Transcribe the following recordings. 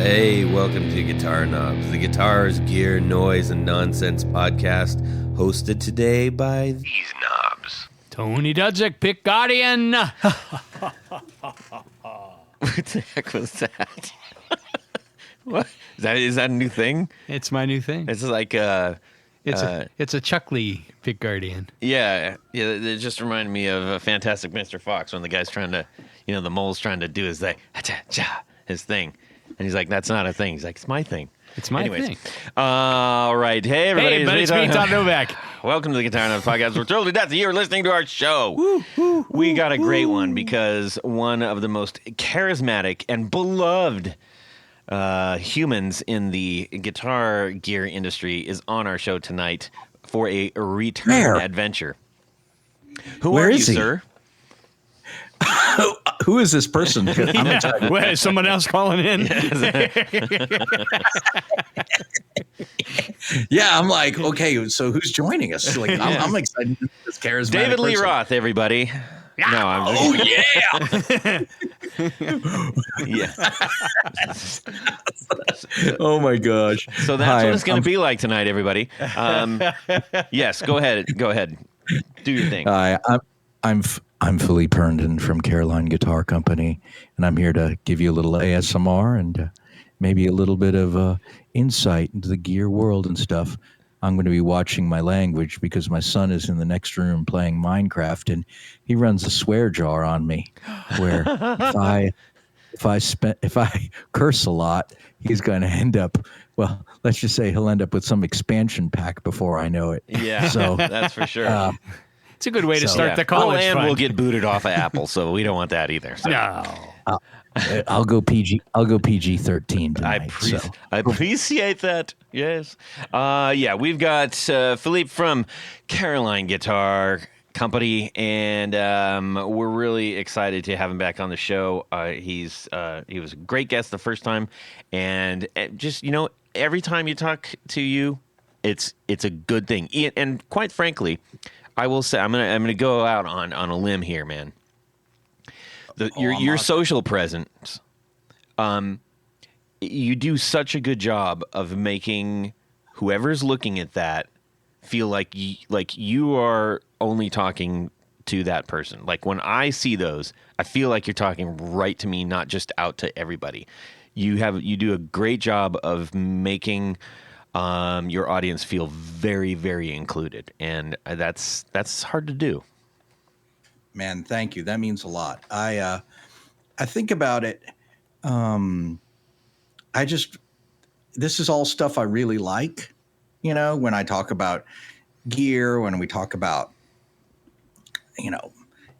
Hey, welcome to Guitar Knobs, the guitars, gear, noise, and nonsense podcast, hosted today by these knobs. Tony Dudzik, Pick Guardian. What the heck was that? What is that a new thing? It's my new thing. It's like It's a Chuck Lee Pick Guardian. yeah. It just reminded me of Fantastic Mr. Fox when the guy's trying to, the mole's trying to do his thing, his thing, and he's like, "That's not a thing." He's like, "It's my thing." It's my thing. All right. Hey, everybody. Hey, but it's me, Todd Novak. Welcome to the Guitar Knobs Podcast. We're totally that's you're listening to our show. We got a great one because one of the most charismatic and beloved humans in the guitar gear industry is on our show tonight for a return adventure. Where is he? Sir? Who is this person? Wait, is someone else calling in? Yeah, I'm like, okay, so who's joining us? Like, I'm excited. This charismatic David Lee person. Roth, everybody. No, I'm yeah. yeah. Oh my gosh. So that's what it's going to be like tonight, everybody. Yes, go ahead. Do your thing. Hi, I'm Philippe Herndon from Caroline Guitar Company, and I'm here to give you a little ASMR and maybe a little bit of insight into the gear world and stuff. I'm going to be watching my language because my son is in the next room playing Minecraft, and he runs a swear jar on me. Where if I curse a lot, he's going to end up. Well, let's just say he'll end up with some expansion pack before I know it. Yeah, so that's for sure. It's a good way to start the Well, college and fund. we'll get booted off of Apple, so we don't want that either. So. No. I'll go PG-13 tonight. I appreciate that. Yes. We've got Philippe from Caroline Guitar Company, and we're really excited to have him back on the show. He was a great guest the first time, and just every time you talk to you, it's a good thing. And quite frankly, I will say I'm gonna go out on a limb here, man. Your social presence, you do such a good job of making whoever's looking at that feel like you are only talking to that person. Like when I see those, I feel like you're talking right to me, not just out to everybody. You do a great job of making your audience feel very, very included, and that's hard to do. Man, thank you. That means a lot. I think about it. This is all stuff I really like. When I talk about gear, when we talk about,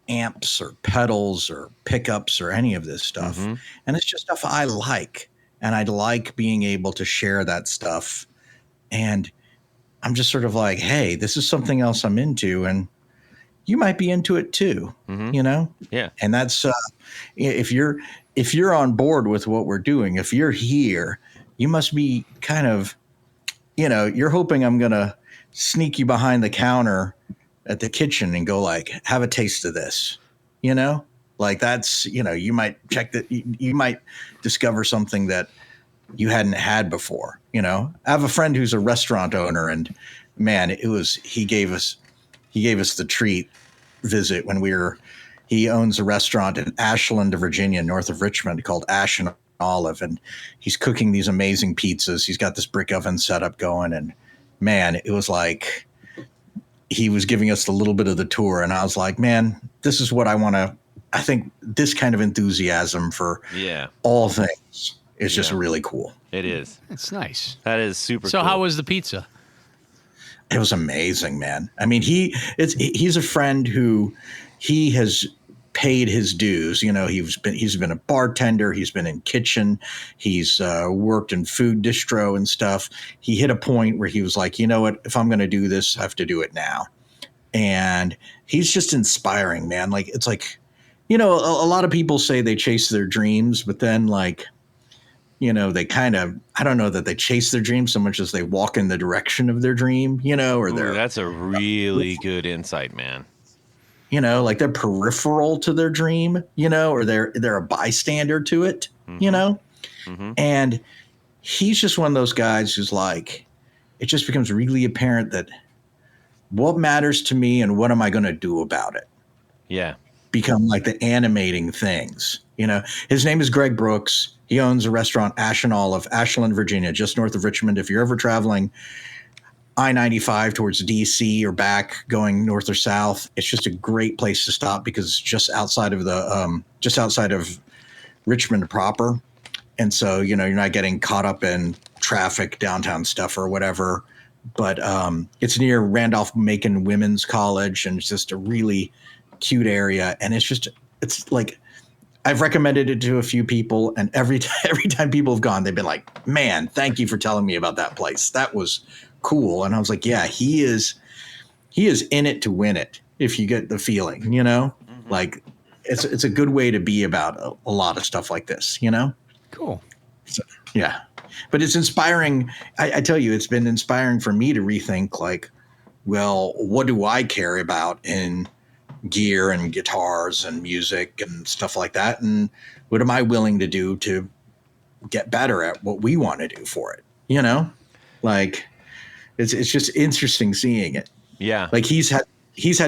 amps or pedals or pickups or any of this stuff. Mm-hmm. And it's just stuff I like. And I like being able to share that stuff. And I'm just sort of like, hey, this is something else I'm into. And you might be into it too, Yeah. And that's if you're on board with what we're doing, if you're here, you must be kind of, you're hoping I'm gonna sneak you behind the counter at the kitchen and go like, have a taste of this, like that's, you might check that, you might discover something that you hadn't had before. I have a friend who's a restaurant owner, and man, he gave us the treat visit when he owns a restaurant in Ashland, Virginia, north of Richmond, called Ash and Olive. And he's cooking these amazing pizzas. He's got this brick oven setup going. And man, it was like he was giving us a little bit of the tour. And I was like, man, this is what I think this kind of enthusiasm for all things is just really cool. It is. It's nice. That is super cool. So how was the pizza? It was amazing, man. I mean, he's a friend who he has paid his dues. He's been a bartender. He's been in kitchen. He's worked in food distro and stuff. He hit a point where he was like, you know what? If I'm going to do this, I have to do it now. And he's just inspiring, man. Like, it's like, a lot of people say they chase their dreams, but then like, they kind of, I don't know that they chase their dream so much as they walk in the direction of their dream, or that's a really good insight, man. Like they're peripheral to their dream, or they're a bystander to it, And he's just one of those guys who's like, it just becomes really apparent that what matters to me and what am I going to do about it? Yeah. Become like the animating things. His name is Greg Brooks. He owns a restaurant, Ash and Olive, Ashland, Virginia, just north of Richmond. If you're ever traveling I-95 towards DC or back going north or south, it's just a great place to stop because it's just outside of Richmond proper. And so, you're not getting caught up in traffic, downtown stuff or whatever. But it's near Randolph-Macon Women's College, and it's just a really cute area. And it's like, I've recommended it to a few people, and every time people have gone, they've been like, man, thank you for telling me about that place. That was cool. And I was like, yeah, he is in it to win it. If you get the feeling, like it's a good way to be about a lot of stuff like this, Cool. So, yeah. But it's inspiring. I tell you, it's been inspiring for me to rethink, like, well, what do I care about in gear and guitars and music and stuff like that? And what am I willing to do to get better at what we want to do for it? Like it's just interesting seeing it. Yeah. Like he's had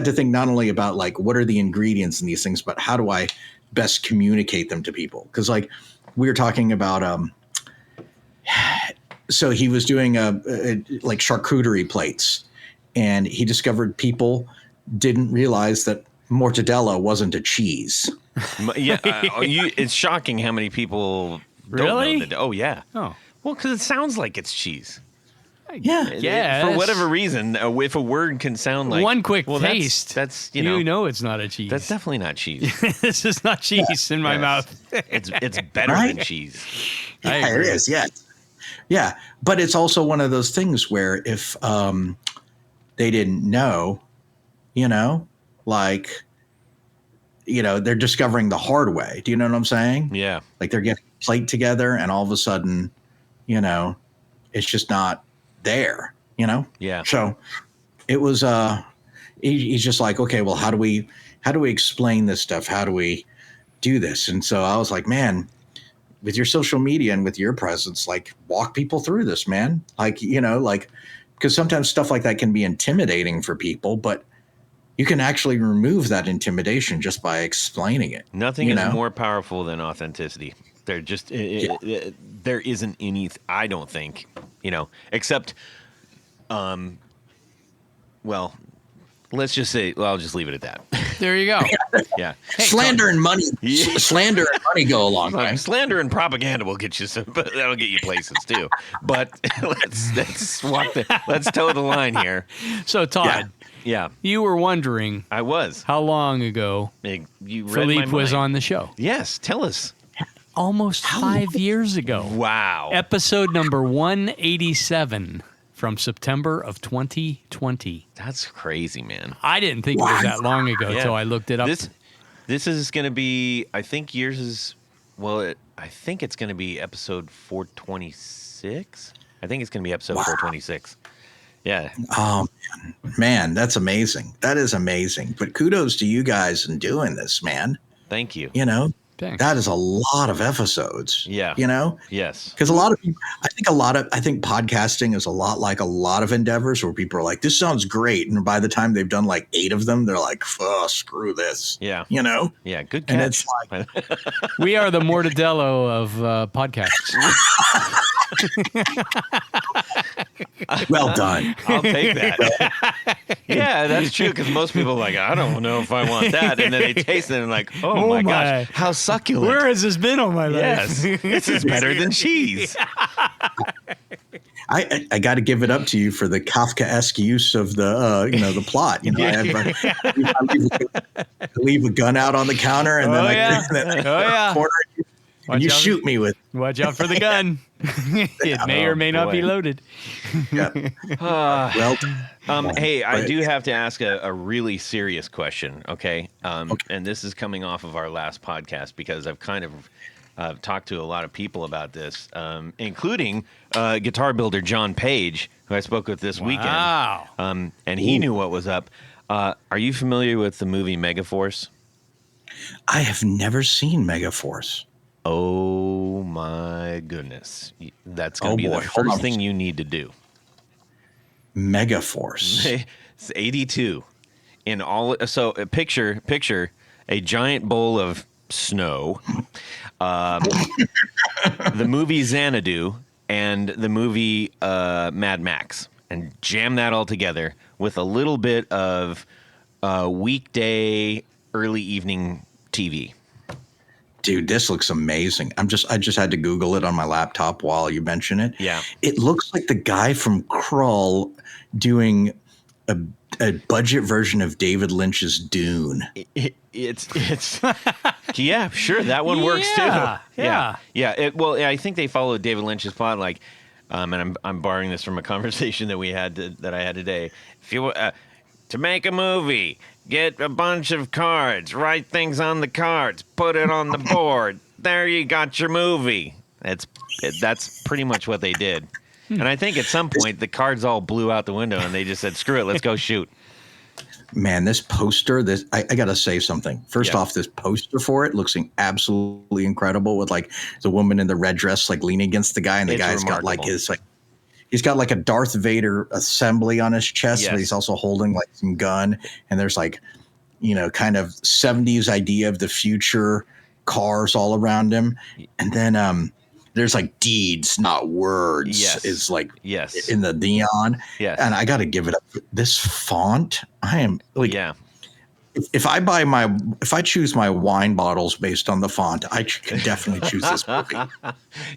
to think not only about like, what are the ingredients in these things, but how do I best communicate them to people? Cause like we were talking about, so he was doing like charcuterie plates, and he discovered people didn't realize that mortadella wasn't a cheese. Yeah, it's shocking how many people Really? don't know that. Oh yeah. Oh. Well, because it sounds like it's cheese. Yeah. For whatever reason, if a word can sound like one quick well, taste, that's you know it's not a cheese. That's definitely not cheese. This is not cheese in my mouth. It's better than cheese. Yeah, it is. Yeah. Yeah. But it's also one of those things where if they didn't know, like, they're discovering the hard way. Do you know what I'm saying? Yeah. Like they're getting a plate together and all of a sudden, it's just not there, Yeah. So it was, he's just like, okay, well, how do we explain this stuff? How do we do this? And so I was like, man, with your social media and with your presence, like walk people through this, man. Like, because sometimes stuff like that can be intimidating for people, but you can actually remove that intimidation just by explaining it. Nothing is more powerful than authenticity. There just there isn't any. I don't think except, well, let's just say. Well, I'll just leave it at that. There you go. Yeah. Slander and money. Slander and money go a long way. Slander and propaganda will get you some, but that'll get you places too. But let's toe the line here. So Todd, Yeah. you were wondering I was. how long ago You read Philippe my was mind. on the show. Yes, tell us. Almost 5 years ago. Wow. Episode number 187 from September of 2020. That's crazy, man. I didn't think it was that long ago until I looked it up. This is going to be, I think yours is, well, I think it's going to be episode 426. I think it's going to be episode 426. Yeah. Oh, man, that's amazing. That is amazing. But kudos to you guys in doing this, man. Thank you. Thanks. That is a lot of episodes. Yeah. Yes. Because a lot of people, I think podcasting is a lot like a lot of endeavors where people are like, this sounds great. And by the time they've done like 8 of them, they're like, screw this. Yeah. Yeah. Good catch. And it's like, We are the Mortadello of podcasts. well done. I'll take that. Yeah, that's true. Because most people are like, I don't know if I want that. And then they taste it and like, oh my gosh, how succulent. Where has this been all my life? Yes. This is better than cheese. I got to give it up to you for the Kafkaesque use of the the plot. I leave a gun out on the counter and then corner and you shoot me with. Watch out for the gun. It may or may not be loaded. Yeah. Hey, I do have to ask a really serious question, okay? And this is coming off of our last podcast because I've kind of talked to a lot of people about this, including guitar builder John Page, who I spoke with this weekend. And he knew what was up. Are you familiar with the movie Megaforce? I have never seen Megaforce. Oh my goodness. That's going to be the first thing you need to do. Megaforce. It's 82. So picture a giant bowl of snow. The movie Xanadu and the movie Mad Max, and jam that all together with a little bit of weekday early evening TV. Dude, this looks amazing. I just had to Google it on my laptop while you mention it. Yeah. It looks like the guy from Krull doing a budget version of David Lynch's Dune. It's yeah, sure, that one works too. Yeah. I think they followed David Lynch's plot, like, and I'm borrowing this from a conversation that I had today. If you to make a movie, get a bunch of cards, write things on the cards, put it on the board. There you got your movie. That's pretty much what they did. And I think at some point the cards all blew out the window and they just said, screw it, let's go shoot. Man, this poster, I got to say something. First off, this poster for it looks absolutely incredible with like the woman in the red dress, like leaning against the guy. And the guy's got like he's got like a Darth Vader assembly on his chest, but he's also holding like some gun. And there's like, kind of 70s idea of the future cars all around him. And then, there's like deeds, not words. Yes. Is like in the neon. Yes. And I got to give it up. This font, I am like, if I choose my wine bottles based on the font, I can definitely choose this movie.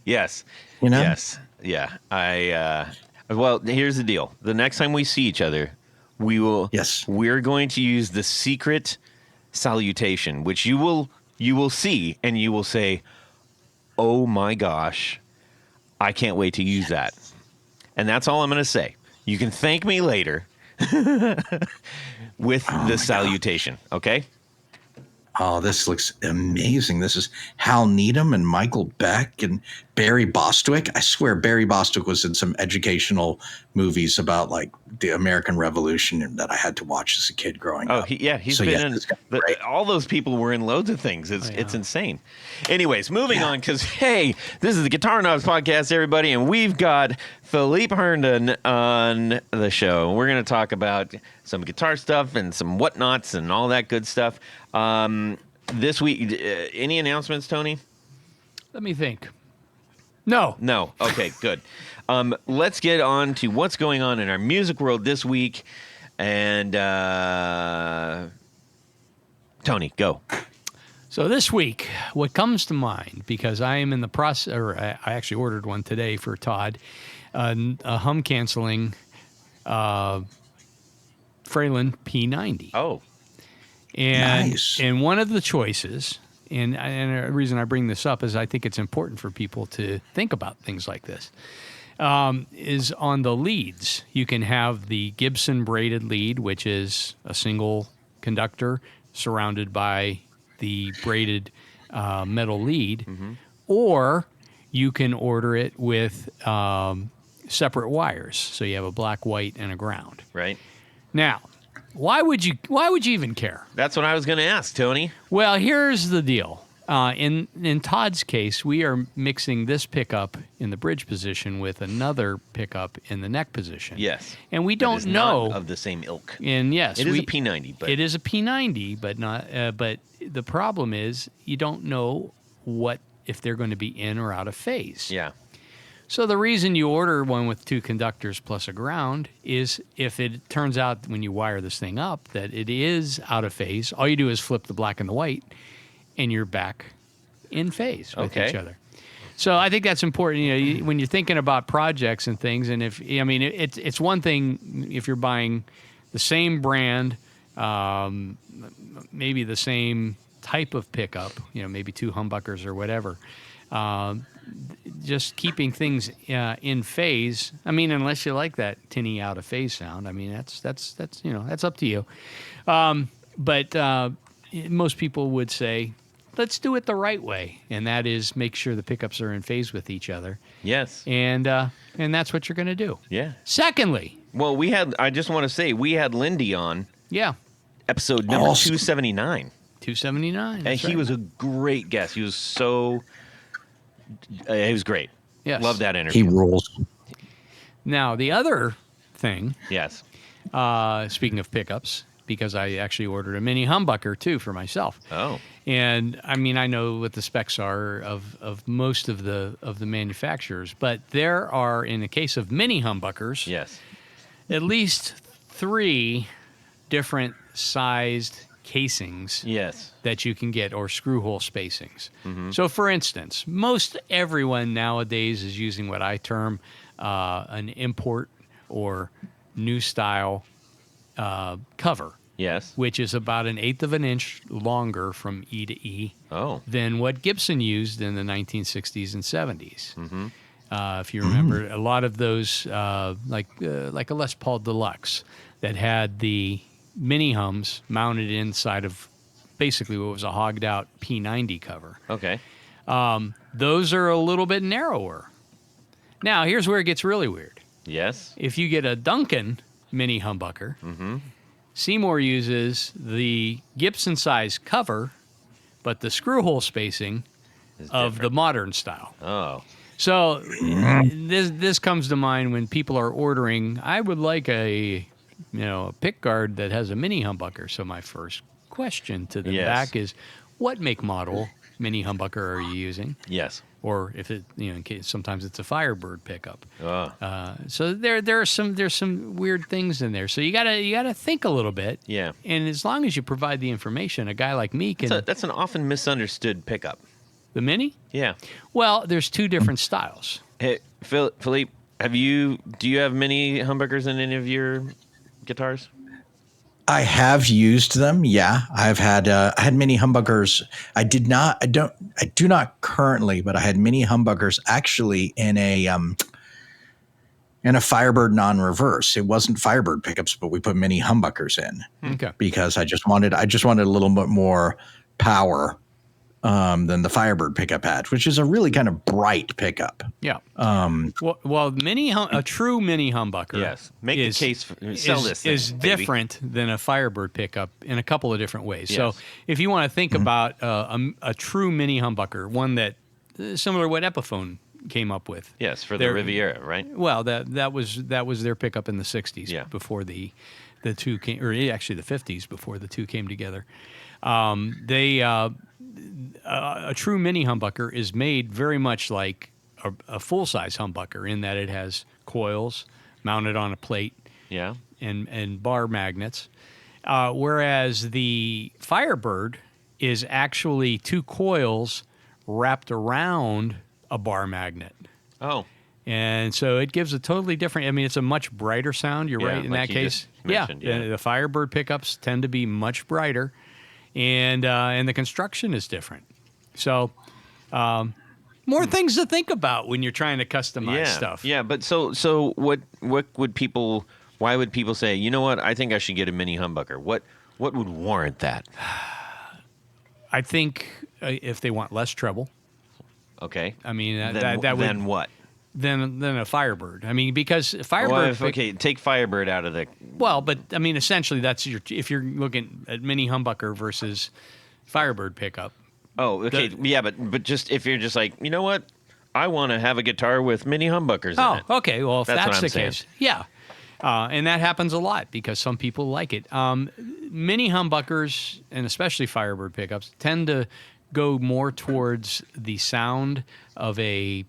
Yes. Yes. Yeah. Well, here's the deal. The next time we see each other, we're going to use the secret salutation, which you will see and you will say, oh my gosh, I can't wait to use that. And that's all I'm going to say. You can thank me later with the salutation, okay? Oh, this looks amazing. This is Hal Needham and Michael Beck and Barry Bostwick. I swear Barry Bostwick was in some educational movies about like the American Revolution that I had to watch as a kid growing up. He's been in all those people were in loads of things. It's insane. Anyways, moving on, because hey, this is the Guitar Knobs podcast, everybody, and we've got Philippe Herndon on the show. We're going to talk about some guitar stuff and some whatnots and all that good stuff. This week, any announcements, Tony? Let me think. No. Okay, good. Let's get on to what's going on in our music world this week. And Tony, go. So this week, what comes to mind, because I am in the process, or I actually ordered one today for Todd, a hum canceling Fralin P90. Oh. And nice. And one of the choices, and the reason I bring this up is I think it's important for people to think about things like this, is on the leads. You can have the Gibson braided lead, which is a single conductor surrounded by the braided metal lead, or you can order it with separate wires. So you have a black, white, and a ground. Right. Now, why would you even care? That's what I was going to ask, Tony. Well, here's the deal. In Todd's case, we are mixing this pickup in the bridge position with another pickup in the neck position. Yes. And we don't know not of the same ilk. And yes, it is a P90, but it is a P90, but not. But the problem is you don't know if they're going to be in or out of phase. Yeah. So the reason you order one with two conductors plus a ground is if it turns out when you wire this thing up that it is out of phase, all you do is flip the black and the white, and you're back in phase with each other. So I think that's important. When you're thinking about projects and things, and it's one thing if you're buying the same brand, maybe the same type of pickup, maybe two humbuckers or whatever. Just keeping things in phase. I mean, unless you like that tinny out of phase sound. I mean, that's up to you. But most people would say, let's do it the right way, and that is make sure the pickups are in phase with each other. Yes. And that's what you're going to do. Yeah. Secondly, well, I just want to say we had Lindy on. Yeah. Episode number 279. 279. And he was a great guest. He was so He was great. Yes. Love that He interview. rules. Now, the other thing, Yes. speaking of pickups, because I actually ordered a mini humbucker too for myself. Oh. And I mean, I know what the specs are of most of the manufacturers, but there are, in the case of mini humbuckers, Yes. at least 3 different sized casings Yes. that you can get, or screw hole spacings. So, for instance, most everyone nowadays is using what I term an import or new style cover, Yes. which is about 1/8 of an inch longer from E to E Oh. than what Gibson used in the 1960s and 70s. If you remember, a lot of those, like a Les Paul Deluxe, that had the mini hums mounted inside of basically what was a hogged out P90 cover. Okay. Those are a little bit narrower. Now, here's where it gets really weird. Yes. If you get a Duncan mini humbucker, Seymour uses the Gibson size cover, but the screw hole spacing of the modern style. Oh. So this comes to mind when people are ordering. I would like a pick guard that has a mini humbucker. So my first question to the Yes. back is, what make model mini humbucker are you using? Yes. Or if it, in case sometimes it's a Firebird pickup. Oh. So there's some weird things in there. So you gotta think a little bit. Yeah. And as long as you provide the information, a guy like me can. That's an often misunderstood pickup. The mini? Yeah. Well, there's 2 different styles. Hey, Philippe, do you have mini humbuckers in any of your guitars? I have used them. Yeah, I've had I had mini humbuckers. I do not currently, but I had mini humbuckers actually in a Firebird non-reverse. It wasn't Firebird pickups, but we put mini humbuckers in Okay. because I just wanted a little bit more power than the Firebird pickup had, which is a really kind of bright pickup. Yeah. Well, a true mini humbucker. Yes. Make is, the case. Sell is, this thing, is baby. different than a Firebird pickup in a couple of different ways. So Yes. if you want to think about a true mini humbucker, one that similar to what Epiphone came up with. Yes, for the They're- Riviera, right? Well, that was their pickup in the 60s. Yeah. Before the 2 came, or actually the 50s before the 2 came together. A true mini humbucker is made very much like a full-size humbucker in that it has coils mounted on a plate Yeah. and bar magnets, whereas the Firebird is actually 2 coils wrapped around a bar magnet. Oh. And so it gives a totally different. I mean, it's a much brighter sound. You're Yeah, right in like that you case. just mentioned, yeah. The Firebird pickups tend to be much brighter, and the construction is different. So, more things to think about when you're trying to customize stuff. Yeah, but so what would people? Why would people say, you know what? I think I should get a mini humbucker. What would warrant that? I think if they want less treble, Okay. I mean Then that would then what? than a Firebird. I mean, because Firebird. Well, okay, take Firebird out of the. Well, but I mean, essentially, that's if you're looking at mini humbucker versus Firebird pickup. Oh, okay, yeah, but just if you're just like, you know what, I want to have a guitar with mini humbuckers in it. Oh, okay. Well, if That's that's, what I'm the saying. case, yeah. And that happens a lot because some people like it. Mini humbuckers, and especially Firebird pickups, tend to go more towards the sound of a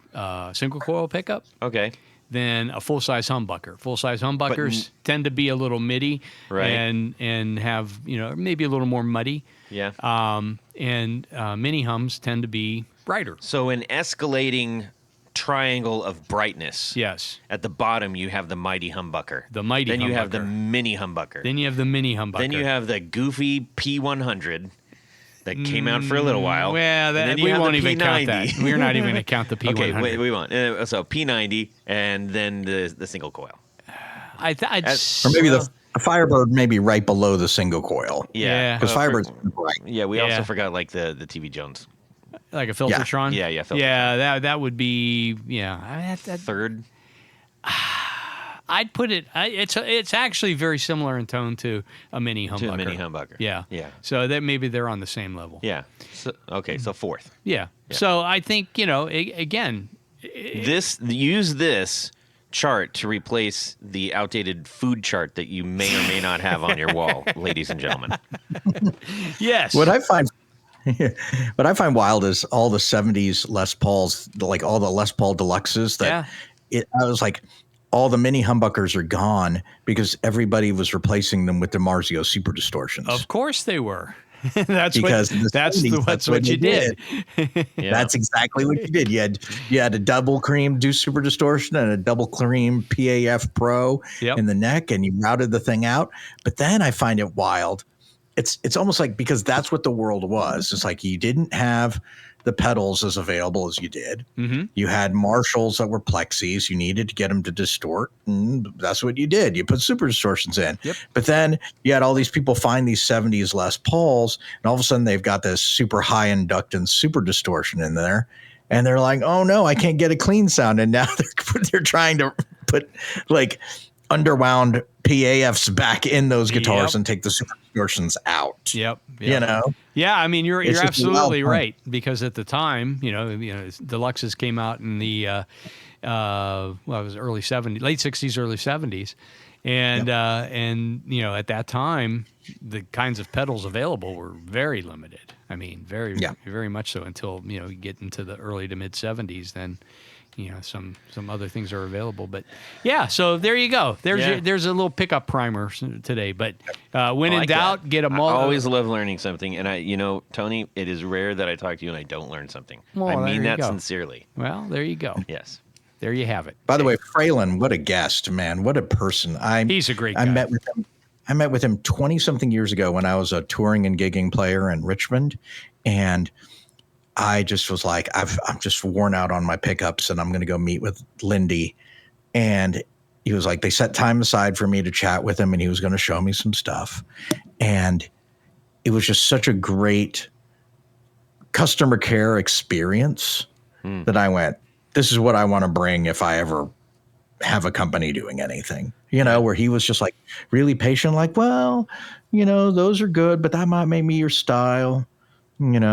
single coil pickup Okay. than a full-size humbucker. Full-size humbuckers tend to be a little MIDI, Right. and have maybe a little more muddy. Yeah. And mini hums tend to be brighter. So an escalating triangle of brightness. Yes. At the bottom, you have the mighty humbucker. The mighty Then you have the humbucker. mini humbucker. Then you have the mini humbucker. Then you have the goofy P100 that came out for a little while. Well, And then you we have won't the even count that. P90. We're not even going to count the P100. Okay, wait, we won't. So P90 and then the single coil. Or maybe the Firebird may be right below the single coil. Yeah. Because Firebird's bright. Yeah, we Yeah. also forgot like the TV Jones. like a Filtertron. Yeah, Filtertron. Yeah, that would be I Third. I'd put it. It's actually very similar in tone to a mini humbucker. To a mini humbucker. Yeah. Yeah. So that maybe they're on the same level. Yeah. So, okay. So fourth. Yeah. So I think again. Use this chart to replace the outdated food chart that you may or may not have on your wall, ladies and gentlemen. Yes. What I find wild is all the 70s Les Pauls, like all the Les Paul Deluxes that I was like, all the mini humbuckers are gone because everybody was replacing them with DiMarzio super distortions. Of course they were. That's because what you did. Yeah. That's exactly what you did. You had a double cream do super distortion and a double cream PAF Pro in the neck, and you routed the thing out. But then I find it wild. It's almost like, because that's what the world was. It's like you didn't have the pedals as available as you did. Mm-hmm. You had Marshalls that were plexis. You needed to get them to distort. And that's what you did. You put super distortions in. Yep. But then you had all these people find these 70s Les Pauls, and all of a sudden they've got this super high inductance super distortion in there. And they're like, oh no, I can't get a clean sound. And now they're trying to put like underwound PAFs back in those guitars and take the super distortions out. Yep. You know? Yeah, I mean, you're just absolutely right, because at the time, Deluxes came out in the it was early 70s, late 60s, early 70s. And at that time, the kinds of pedals available were very limited. I mean, very much so, until you get into the early to mid 70s. Then some other things are available. But yeah, so there you go. There's a little pickup primer today. But when in doubt, get a multi. I always love learning something, and Tony, it is rare that I talk to you and I don't learn something. Well, I mean that go. Sincerely. Well, there you go. Yes. There you have it. By the way, Fralin, what a guest, man! What a person! He's a great guy. I met with him 20-something years ago when I was a touring and gigging player in Richmond, and I just was like, I'm just worn out on my pickups, and I'm going to go meet with Lindy. And he was like, they set time aside for me to chat with him, and he was going to show me some stuff. And it was just such a great customer care experience that I went, this is what I want to bring if I ever have a company doing anything, where he was just like really patient, like, well, those are good, but that might make me your style. He and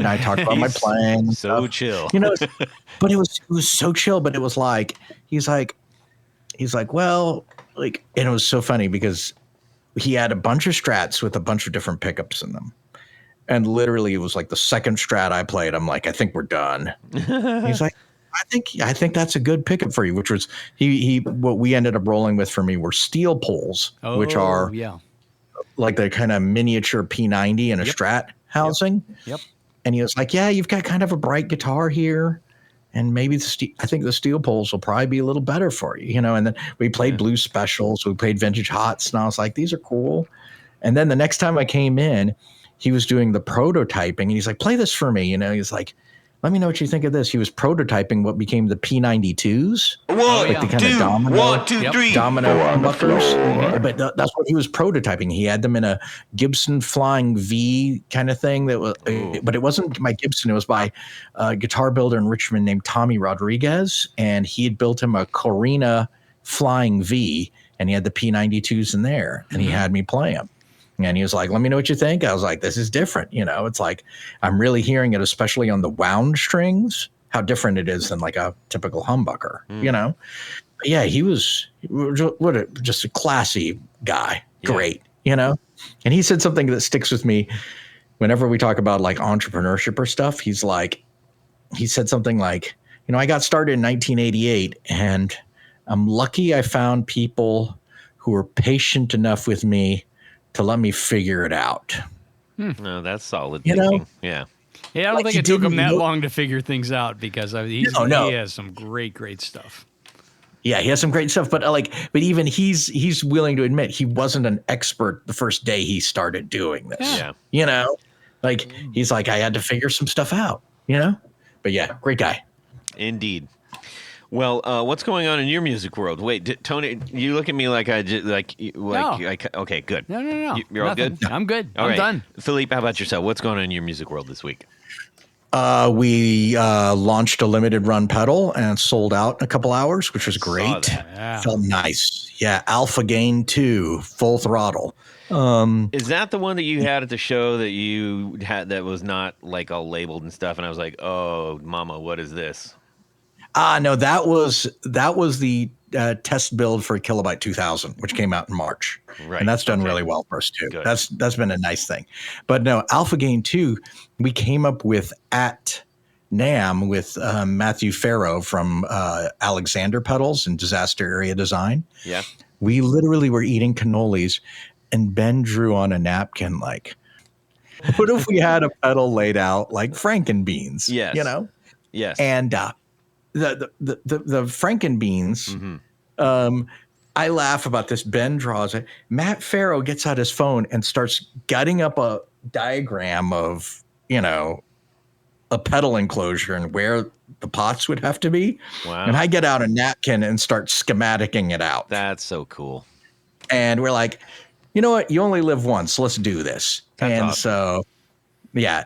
I talked about my playing. So chill. But it was so chill, but it was like, he's like, well, like, and it was so funny because he had a bunch of Strats with a bunch of different pickups in them. And literally it was like the second Strat I played, I'm like, I think we're done. He's like, I think that's a good pickup for you, which was what we ended up rolling with for me were steel poles, which are like the kind of miniature P90 and a Strat housing. Yep. And he was like, yeah, you've got kind of a bright guitar here, and maybe I think the steel poles will probably be a little better for you, And then we played blues specials, we played vintage hots, and I was like, these are cool. And then the next time I came in, he was doing the prototyping, and he's like, play this for me. He's like, let me know what you think of this. He was prototyping what became the P92s. Like the kind of domino, 1, 2, 3. Domino humbuckers. But that's what he was prototyping. He had them in a Gibson Flying V kind of thing. But it wasn't by Gibson. It was by a guitar builder in Richmond named Tommy Rodriguez. And he had built him a Corina Flying V, and he had the P92s in there. And he had me play them. And he was like, let me know what you think. I was like, this is different. It's like, I'm really hearing it, especially on the wound strings, how different it is than like a typical humbucker, But yeah, he was just a classy guy. Great, And he said something that sticks with me whenever we talk about like entrepreneurship or stuff. He said something like, I got started in 1988, and I'm lucky I found people who were patient enough with me to let me figure it out. No, that's solid thinking. Yeah. Yeah, I don't think it took him that long to figure things out, because he has some great stuff. Yeah, he has some great stuff, but even he's willing to admit he wasn't an expert the first day he started doing this. Yeah. He's like, I had to figure some stuff out, But yeah, great guy. Indeed. Well, what's going on in your music world? Wait, Tony, you look at me like I just okay, good. No. You're all good? I'm good. All I'm right. done. Philippe, how about yourself? What's going on in your music world this week? We launched a limited run pedal and sold out in a couple hours, which was great. Yeah. Felt nice. Yeah, Alpha Gain 2, full throttle. Is that the one that you had at the show that you had that was not like all labeled and stuff? And I was like, oh, mama, what is this? No, that was the test build for Kilobyte 2000, which came out in March. Right. And that's done really well for us too. Good. That's been a nice thing. But no, Alpha Gain 2, we came up with at NAMM with Matthew Farrow from Alexander Pedals and Disaster Area Design. Yeah. We literally were eating cannolis and Ben drew on a napkin like, what if we had a pedal laid out like Frankenbeans? Yes. You know? Yes. And the Frankenbeans, I laugh about this. Ben draws it. Matt Farrow gets out his phone and starts gutting up a diagram of, a pedal enclosure and where the pots would have to be. Wow. And I get out a napkin and start schematicking it out. That's so cool. And we're like, you know what? You only live once. Let's do this. That's and awesome. So, yeah,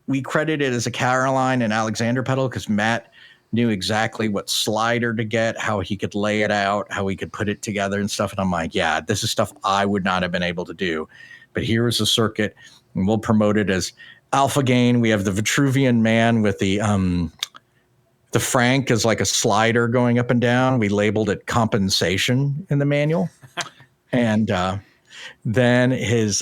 we credit it as a Caroline and Alexander pedal because Matt knew exactly what slider to get, how he could lay it out, how he could put it together and stuff. And I'm like, yeah, this is stuff I would not have been able to do. But here is a circuit, and we'll promote it as Alpha Gain. We have the Vitruvian Man with the Frank is like a slider going up and down. We labeled it compensation in the manual. And then he's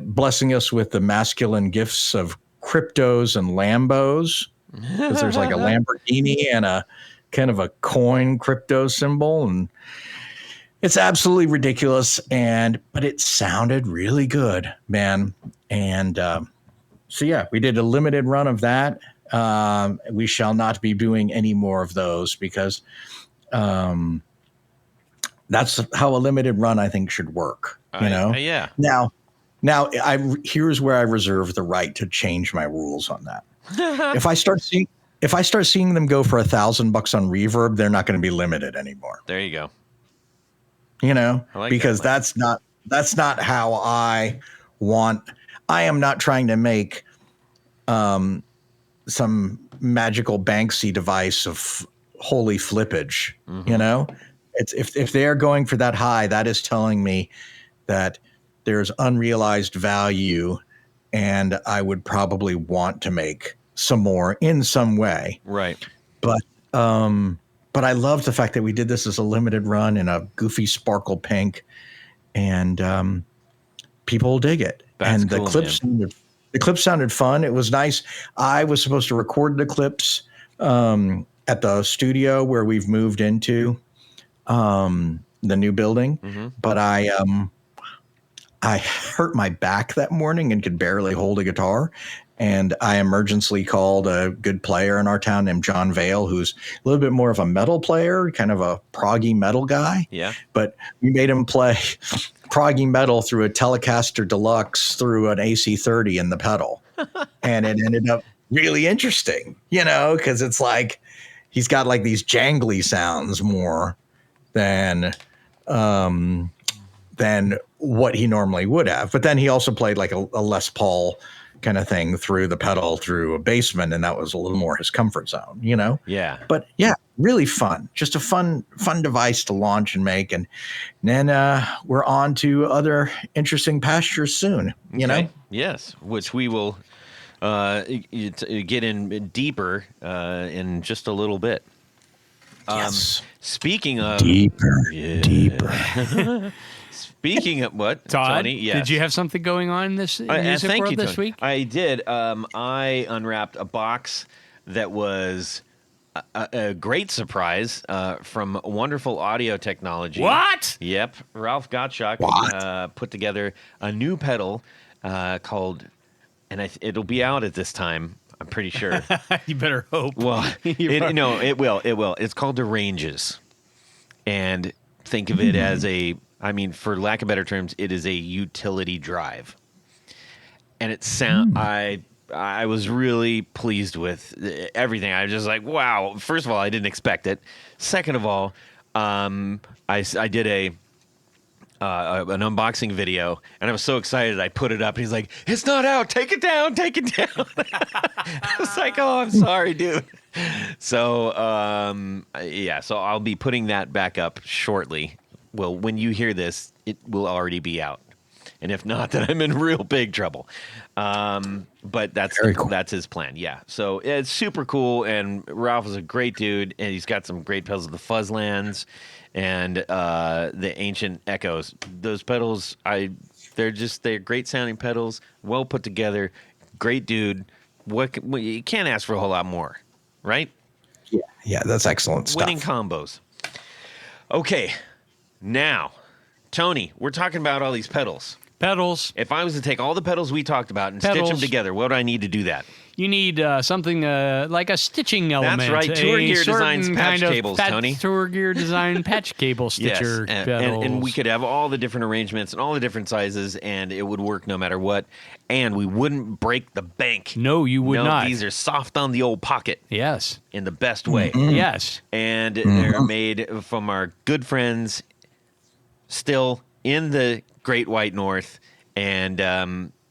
blessing us with the masculine gifts of cryptos and Lambos. Because there's like a Lamborghini and a kind of a coin crypto symbol. And it's absolutely ridiculous. But it sounded really good, man. And so, yeah, we did a limited run of that. We shall not be doing any more of those because that's how a limited run, I think, should work. Yeah. Now, here's where I reserve the right to change my rules on that. If I start seeing them go for $1,000 on reverb, they're not going to be limited anymore. There you go. Because that's not how I want. I am not trying to make some magical Banksy device of holy flippage. Mm-hmm. It's if they are going for that high, that is telling me that there's unrealized value, and I would probably want to make some more in some way. Right. But I love the fact that we did this as a limited run in a goofy sparkle pink, and people dig it. That's and cool, the clips sounded fun. It was nice. I was supposed to record the clips at the studio where we've moved into. The new building, but I hurt my back that morning and could barely hold a guitar. And I emergency called a good player in our town named John Vale, who's a little bit more of a metal player, kind of a proggy metal guy. Yeah. But we made him play proggy metal through a Telecaster Deluxe through an AC30 in the pedal. And it ended up really interesting, because it's like he's got like these jangly sounds more than what he normally would have. But then he also played like a Les Paul kind of thing through the pedal through a basement, and that was a little more his comfort zone, Yeah. But yeah, really fun. Just a fun device to launch and make. And then we're on to other interesting pastures soon, Okay. Yes, which we will get in deeper in just a little bit. Yes. Speaking of deeper. Speaking of what, Todd, Tony? Yes. did you have something going on in this music thank world you, this Tony. week? I did. I unwrapped a box that was a great surprise from Wonderful Audio Technology. What? Yep. Ralph Gottschalk put together a new pedal called, and it'll be out at this time, I'm pretty sure. You better hope. Well, it will. It will. It's called the Ranges. And think of it as for lack of better terms, it is a utility drive. And it I was really pleased with everything. I was just like, wow. First of all, I didn't expect it. Second of all, I did an unboxing video, and I was so excited I put it up. And he's like, "It's not out. Take it down. Take it down." I was like, "Oh, I'm sorry, dude." So so I'll be putting that back up shortly. Well, when you hear this, it will already be out. And if not, then I'm in real big trouble. But that's cool. That's his plan. Yeah. So it's super cool. And Ralph is a great dude. And he's got some great pedals of the Fuzzlands and the Ancient Echoes. Those pedals, they're great sounding pedals, well put together. Great dude. You can't ask for a whole lot more, right? Yeah, that's excellent stuff. Winning combos. Okay. Now, Tony, we're talking about all these pedals. Pedals. If I was to take all the pedals we talked about and stitch them together, what do I need to do that? You need something like a stitching element. That's right. Tour Gear designs patch cables, Tony. Tour Gear design patch cable stitcher pedals. And we could have all the different arrangements and all the different sizes, and it would work no matter what. And we wouldn't break the bank. No, you would not. These are soft on the old pocket. Yes. In the best way. Yes. And they're made from our good friends still in the Great White North. And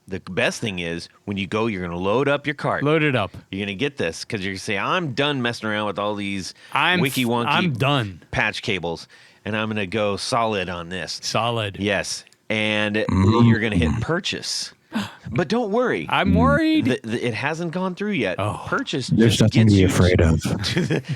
the best thing is when you go, you're going to load up your cart. Load it up. You're going to get this because you're going to say, I'm done messing around with all these I'm wonky done. Patch cables, and I'm going to go solid on this. Solid. Yes. And you're going to hit purchase. But don't worry. I'm worried. It hasn't gone through yet. Purchase There's just nothing gets to be you afraid of.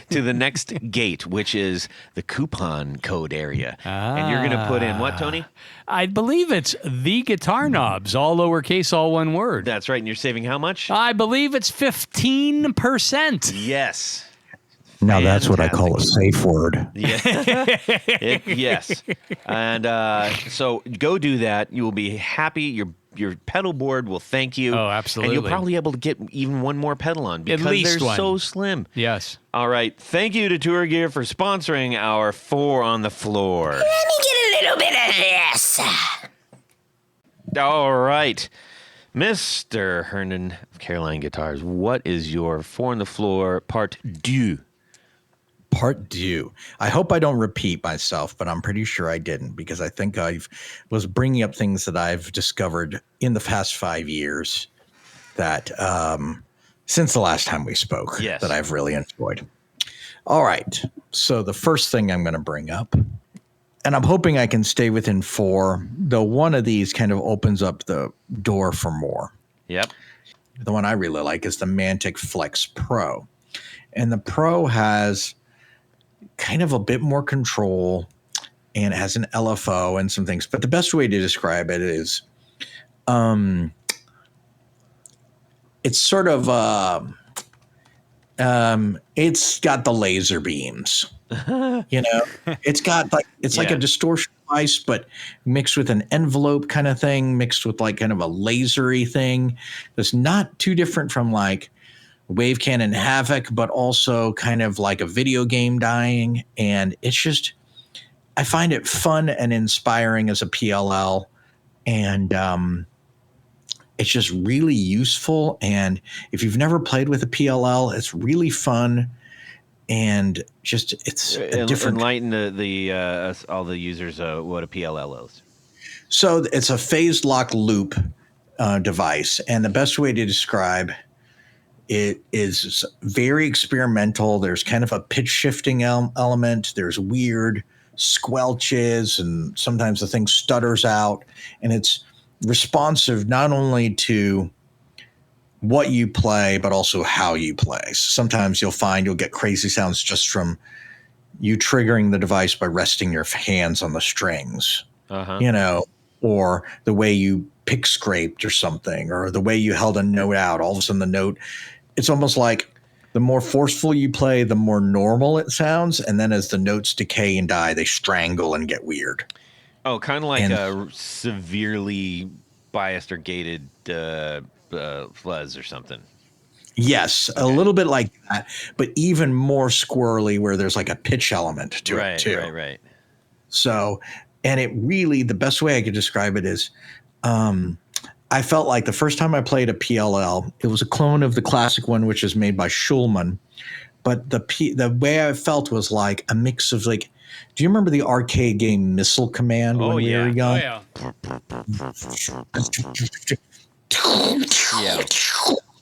to the next gate, which is the coupon code area. And you're going to put in what, Tony? I believe it's the guitar knobs, all lowercase, all one word. That's right. And you're saving how much? I believe it's 15%. Yes. Now that's what I call a safe word. Yes. And so go do that. You will be happy. Your pedal board will thank you. Oh, absolutely. And you'll probably be able to get even one more pedal on because At least they're one. so slim. Yes. All right. Thank you to Tour Gear for sponsoring our 4 on the Floor. Let me get a little bit of this. All right. Mr. Herndon of Caroline Guitars, what is your 4 on the Floor part 2? Part due. I hope I don't repeat myself, but I'm pretty sure I didn't because I think I was bringing up things that I've discovered in the past 5 years that since the last time we spoke that I've really enjoyed. All right. So the first thing I'm going to bring up, and I'm hoping I can stay within 4, though one of these kind of opens up the door for more. Yep. The one I really like is the Mantic Flex Pro. And the Pro has kind of a bit more control and it has an LFO and some things. But the best way to describe it is it's sort of it's got the laser beams. It's got like like a distortion device, but mixed with an envelope kind of thing, mixed with like kind of a lasery thing. That's not too different from like Wave Cannon Havoc, but also kind of like a video game dying. And it's just, I find it fun and inspiring as a PLL. And it's just really useful. And if you've never played with a PLL, it's really fun. And just, it's a different. Enlighten all the users what a PLL is. So it's a phased lock loop device. And the best way to describe it is very experimental. There's kind of a pitch shifting element. There's weird squelches, and sometimes the thing stutters out. And it's responsive not only to what you play, but also how you play. Sometimes you'll find you'll get crazy sounds just from you triggering the device by resting your hands on the strings, or the way you pick scraped or something, or the way you held a note out. All of a sudden the note, it's almost like the more forceful you play, the more normal it sounds. And then as the notes decay and die, they strangle and get weird. Oh, kind of like a severely biased or gated fuzz or something. Yes, a little bit like that, but even more squirrely where there's like a pitch element to it too. Right. So, and it really, the best way I could describe it is, I felt like the first time I played a PLL, it was a clone of the classic one, which is made by Schulman. But the way I felt was like a mix of like Do you remember the arcade game Missile Command when we were young? yeah. Yeah.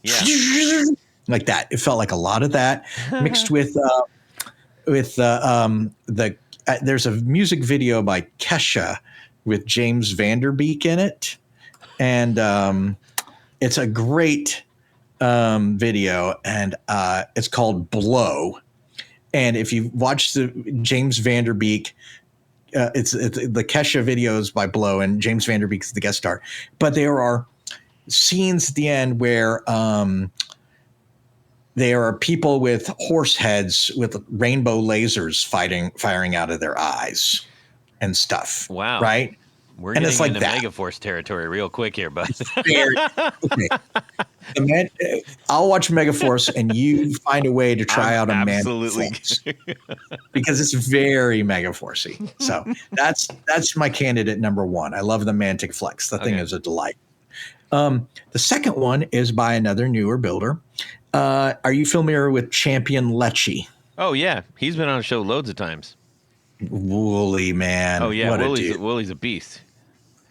Yeah. Like that. It felt like a lot of that mixed with there's a music video by Kesha with James Vanderbeek in it, and it's a great video, and it's called Blow. And if you watch the James Vanderbeek, it's the Kesha videos by Blow, and James Vanderbeek is the guest star. But there are scenes at the end where there are people with horse heads with rainbow lasers firing out of their eyes and stuff. Wow. Right? We're And getting it's like into that. Megaforce territory real quick here, bud. Okay. I'll watch Megaforce, and you find a way to try out a absolutely because it's very Megaforcey. So that's my candidate number one. I love the Mantic Flex. The thing is a delight. The second one is by another newer builder. Are you familiar with Champion Lecce? Oh yeah, he's been on a show loads of times. Woolly, man. Oh yeah, what Wooly's a beast.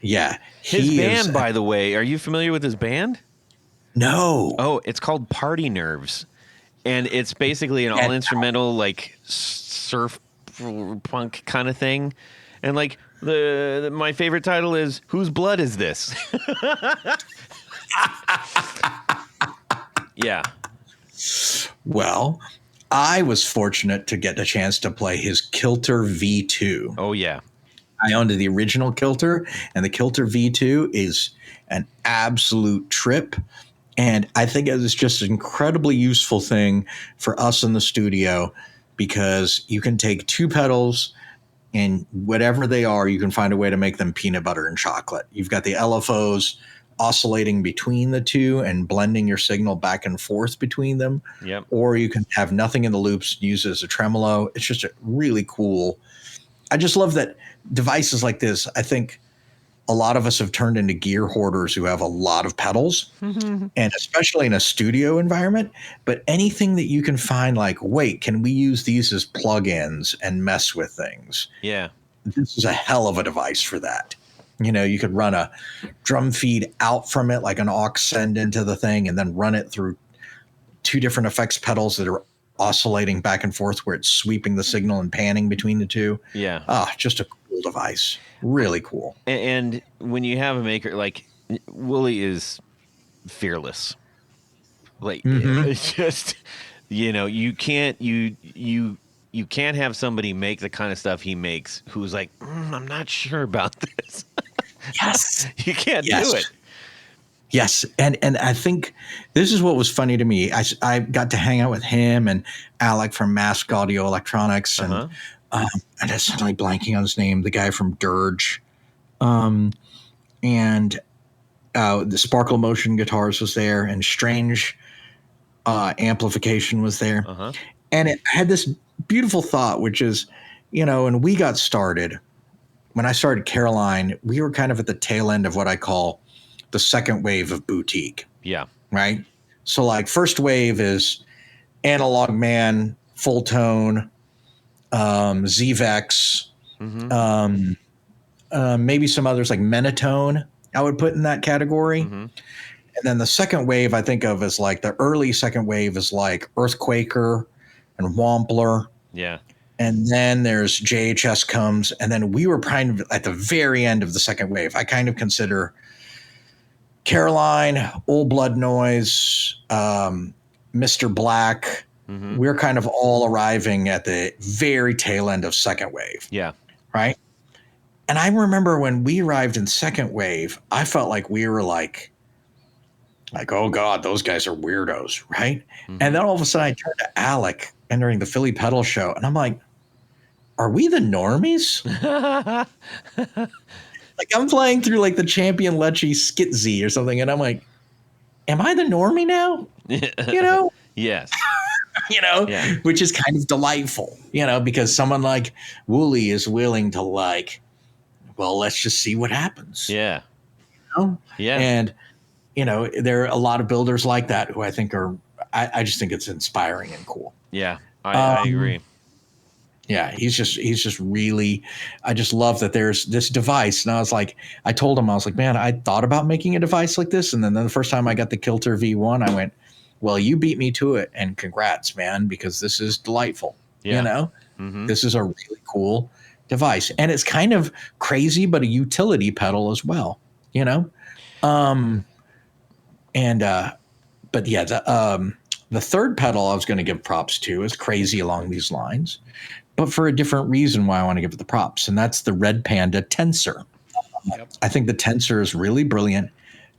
Yeah. His band, by the way, are you familiar with his band? No. Oh, it's called Party Nerves, and it's basically an all-instrumental like surf punk kind of thing. And like my favorite title is "Whose Blood Is This?" Yeah. Well, I was fortunate to get a chance to play his Kilter V2. Oh yeah. I owned the original Kilter, and the Kilter V2 is an absolute trip. And I think it was just an incredibly useful thing for us in the studio because you can take two pedals and whatever they are, you can find a way to make them peanut butter and chocolate. You've got the LFOs oscillating between the two and blending your signal back and forth between them. Yep. Or you can have nothing in the loops, use it as a tremolo. It's just a really cool. I just love that devices like this. I think a lot of us have turned into gear hoarders who have a lot of pedals, and especially in a studio environment. But anything that you can find, like, wait, can we use these as plugins and mess with things? Yeah. This is a hell of a device for that. You know, you could run a drum feed out from it, like an aux send into the thing, and then run it through two different effects pedals that are oscillating back and forth where it's sweeping the signal and panning between the two. Yeah. Just a cool device. Really cool. And when you have a maker like Wooly is fearless. Like it's just, you know, you can't have somebody make the kind of stuff he makes who's like, I'm not sure about this. Yes. You can't do it. Yes. And I think this is what was funny to me. I got to hang out with him and Alec from Mask Audio Electronics, and I'm suddenly blanking on his name, the guy from Dirge. And the Sparkle Motion Guitars was there, and Strange Amplification was there. And it had this beautiful thought, which is, you know, when we got started, when I started Caroline, we were kind of at the tail end of what I call the second wave of boutique. Yeah. Right. So like first wave is Analog Man, Full Tone, ZVEX, maybe some others like Menatone I would put in that category. And then the second wave I think of as like the early second wave is like Earthquaker and Wampler. Yeah. And then there's JHS comes, and then we were kind of at the very end of the second wave. I kind of consider Caroline, Old Blood Noise, Mr. Black. We're kind of all arriving at the very tail end of second wave. Yeah. Right. And I remember when we arrived in second wave, I felt like we were like, oh God, those guys are weirdos. Right. And then all of a sudden I turned to Alec entering the Philly Pedal show, and I'm like, are we the normies? Like I'm playing through like the Champion Lecce Skit Z or something, and I'm like, am I the normie now? You know? Yes. You know, which is kind of delightful, you know, because someone like Wooly is willing to like, well, let's just see what happens. Yeah. You know? Yeah. And, you know, there are a lot of builders like that who I think are, I just think it's inspiring and cool. Yeah. I agree. Yeah, he's just really, I just love that there's this device. And I was like, I told him, I was like, man, I thought about making a device like this. And then the first time I got the Kilter V1, I went, well, you beat me to it. And congrats, man, because this is delightful. Yeah. You know, Mm-hmm. this is a really cool device. And it's kind of crazy, but a utility pedal as well, you know? But yeah, the third pedal I was going to give props to is crazy along these lines, but for a different reason why I want to give it the props, and that's the Red Panda Tensor. Yep. I think the Tensor is really brilliant,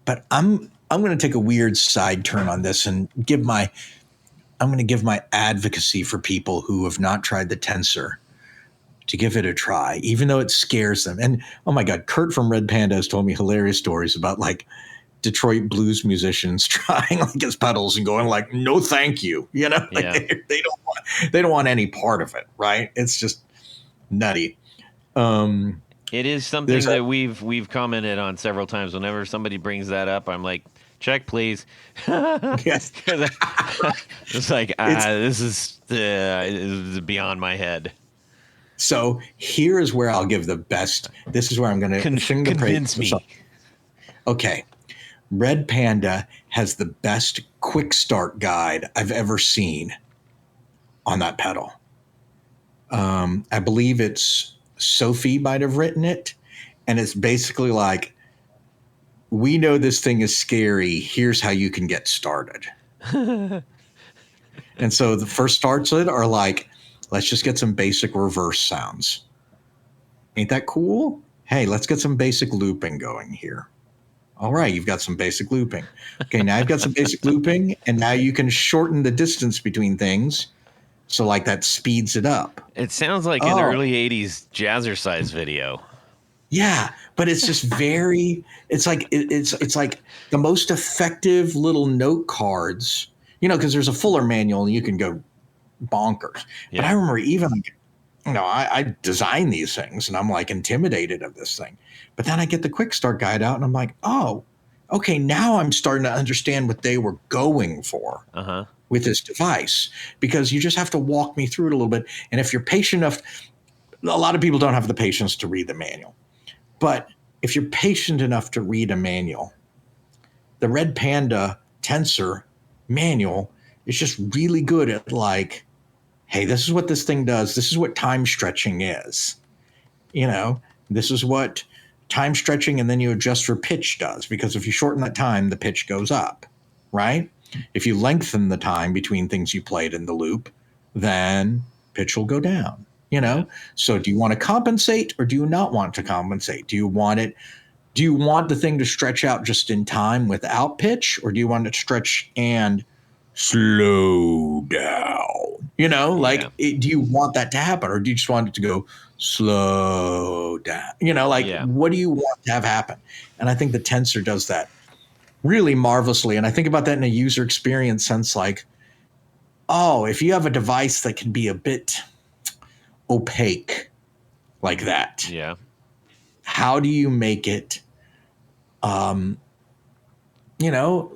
but I'm going to take a weird side turn on this and I'm going to give my advocacy for people who have not tried the Tensor to give it a try, even though it scares them. And oh my God, Kurt from Red Panda has told me hilarious stories about like Detroit blues musicians trying like his pedals and going like, no, thank you. You know, like Yeah. they don't want any part of it. Right. It's just nutty. It is something There's that we've commented on several times. Whenever somebody brings that up, I'm like, check, please. Yes. It's like, this is beyond my head. So here is where I'll give the best. This is where I'm going to Convince me. Okay. Red Panda has the best quick start guide I've ever seen on that pedal. I believe it's Sophie might have written it. And it's basically like, we know this thing is scary. Here's how you can get started. And so the first starts are like, let's just get some basic reverse sounds. Ain't that cool? Hey, let's get some basic looping going here. All right, you've got some basic looping. Okay, now you've got some basic looping, and now you can shorten the distance between things. So like that speeds it up. It sounds like an early 80s jazzercise video. Yeah, but it's just very, it's like the most effective little note cards, you know, because there's a fuller manual and you can go bonkers. Yeah. But I remember even, you know, I design these things and I'm like intimidated of this thing. But then I get the quick start guide out and I'm like, oh, okay, now I'm starting to understand what they were going for with this device, because you just have to walk me through it a little bit. And if you're patient enough, a lot of people don't have the patience to read the manual. But if you're patient enough to read a manual, the Red Panda Tensor manual is just really good at like, hey, this is what this thing does. This is what time stretching is. You know, this is what time stretching and then you adjust for pitch does. Because if you shorten that time, the pitch goes up, right? If you lengthen the time between things you played in the loop, then pitch will go down. You know, so do you want to compensate or do you not want to compensate? Do you want the thing to stretch out just in time without pitch, or do you want it to stretch and slow down? You know, like, do you want that to happen, or do you just want it to go slow down? You know, like, what do you want to have happen? And I think the Tensor does that really marvelously. And I think about that in a user experience sense, like, oh, if you have a device that can be a bit opaque like that, how do you make it you know,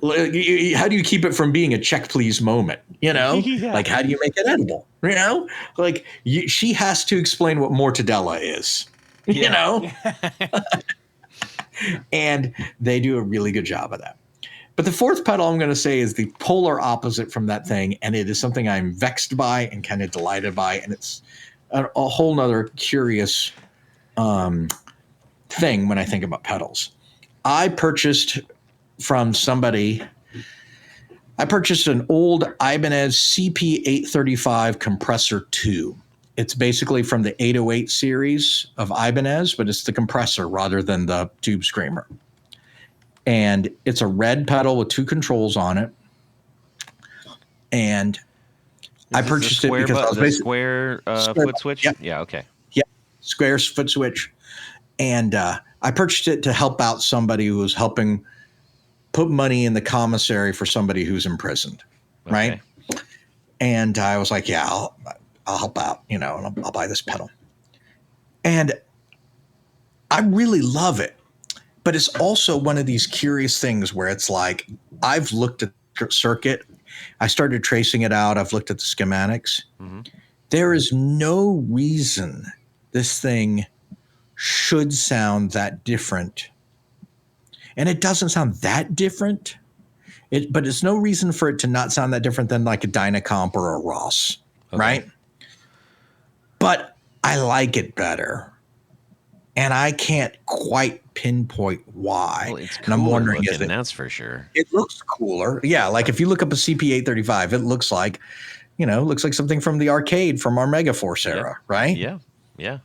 how do you keep it from being a check please moment, you know? Like, how do you make it edible, you know? Like, she has to explain what mortadella is, you know? And they do a really good job of that. But the fourth pedal I'm going to say is the polar opposite from that thing, and it is something I'm vexed by and kind of delighted by, and it's a whole nother curious thing when I think about pedals. I purchased an old Ibanez CP835 Compressor 2. It's basically from the 808 series of Ibanez, but it's the compressor rather than the tube screamer. And it's a red pedal with two controls on it. And I purchased it because I was basically square foot switch. Yep. Yeah. Okay. Yeah. Square foot switch. And I purchased it to help out somebody who was helping put money in the commissary for somebody who's imprisoned. Okay. Right. And I was like, yeah, I'll help out, you know, and I'll buy this pedal. And I really love it. But it's also one of these curious things where it's like, I've looked at the circuit. I started tracing it out. I've looked at the schematics. Mm-hmm. There is no reason this thing should sound that different. And it doesn't sound that different. But it's no reason for it to not sound that different than like a Dynacomp or a Ross, right? But I like it better. And I can't quite pinpoint why. Well, it's and I'm wondering looking, that's for sure. It looks cooler. Yeah, like if you look up a CP835, it looks like, looks like something from the arcade from our Megaforce era, right? Yeah, yeah.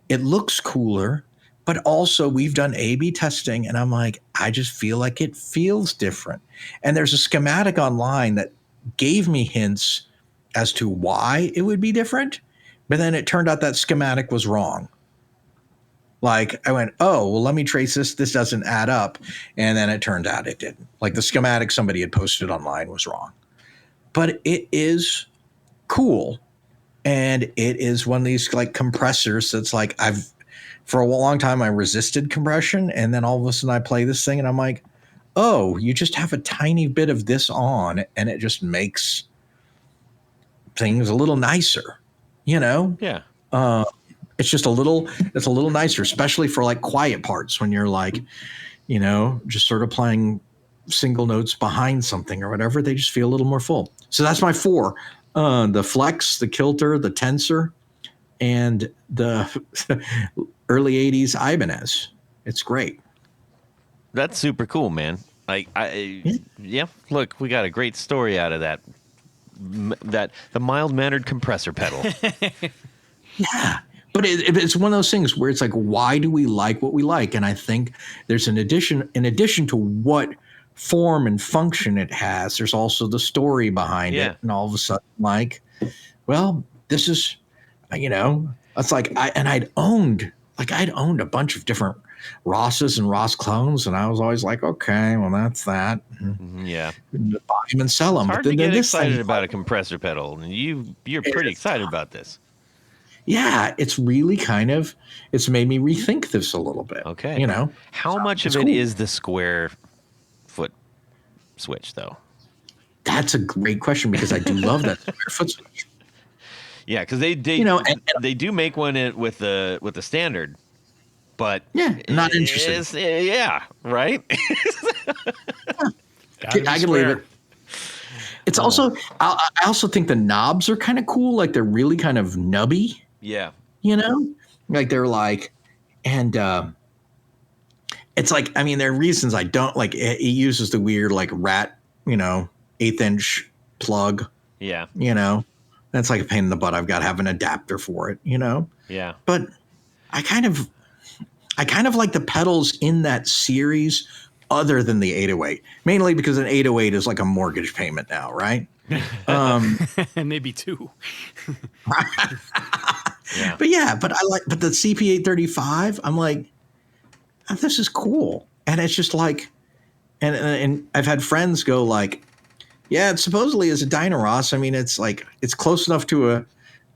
It looks cooler, but also we've done A/B testing, and I'm like, I just feel like it feels different. And there's a schematic online that gave me hints as to why it would be different, but then it turned out that schematic was wrong. Like I went, oh, well, let me trace this. This doesn't add up. And then it turned out it didn't. Like the schematic somebody had posted online was wrong. But it is cool. And it is one of these like compressors that's like for a long time I resisted compression. And then all of a sudden I play this thing and I'm like, oh, you just have a tiny bit of this on and it just makes things a little nicer, Yeah. It's just a little nicer, especially for like quiet parts when you're like, just sort of playing single notes behind something or whatever. They just feel a little more full. So that's my 4. The Flex, the Kilter, the Tensor, and the early 80s Ibanez. It's great. That's super cool, man. Like, yeah. Look, we got a great story out of that. The mild-mannered compressor pedal. Yeah. But it's one of those things where it's like, why do we like what we like? And I think there's in addition to what form and function it has, there's also the story behind it. And all of a sudden, like, well, this is, it's like, I'd owned a bunch of different Rosses and Ross clones. And I was always like, okay, well, that's that. Yeah. Buy them and sell them. It's hard to get excited about a compressor pedal. And you're pretty excited about this. Yeah, it's really it's made me rethink this a little bit. Okay. How much of it is the square foot switch, though? That's a great question because I do love that square foot switch. Yeah, because they they do make one with the standard, but not interesting. Yeah, right. I can leave it. It's also I also think the knobs are kind of cool. Like they're really kind of nubby. Yeah. Like they're like, and it's like, I mean, there are reasons I don't like it. It uses the weird like rat, 1/8-inch plug. Yeah. That's like a pain in the butt. I've got to have an adapter for it, Yeah. But I kind of like the pedals in that series other than the 808, mainly because an 808 is like a mortgage payment now, right? Maybe 2. But but the CP835, I'm like, oh, this is cool. And it's just like, and I've had friends go like, yeah, it supposedly is a Dynaross. I mean, it's like, it's close enough to a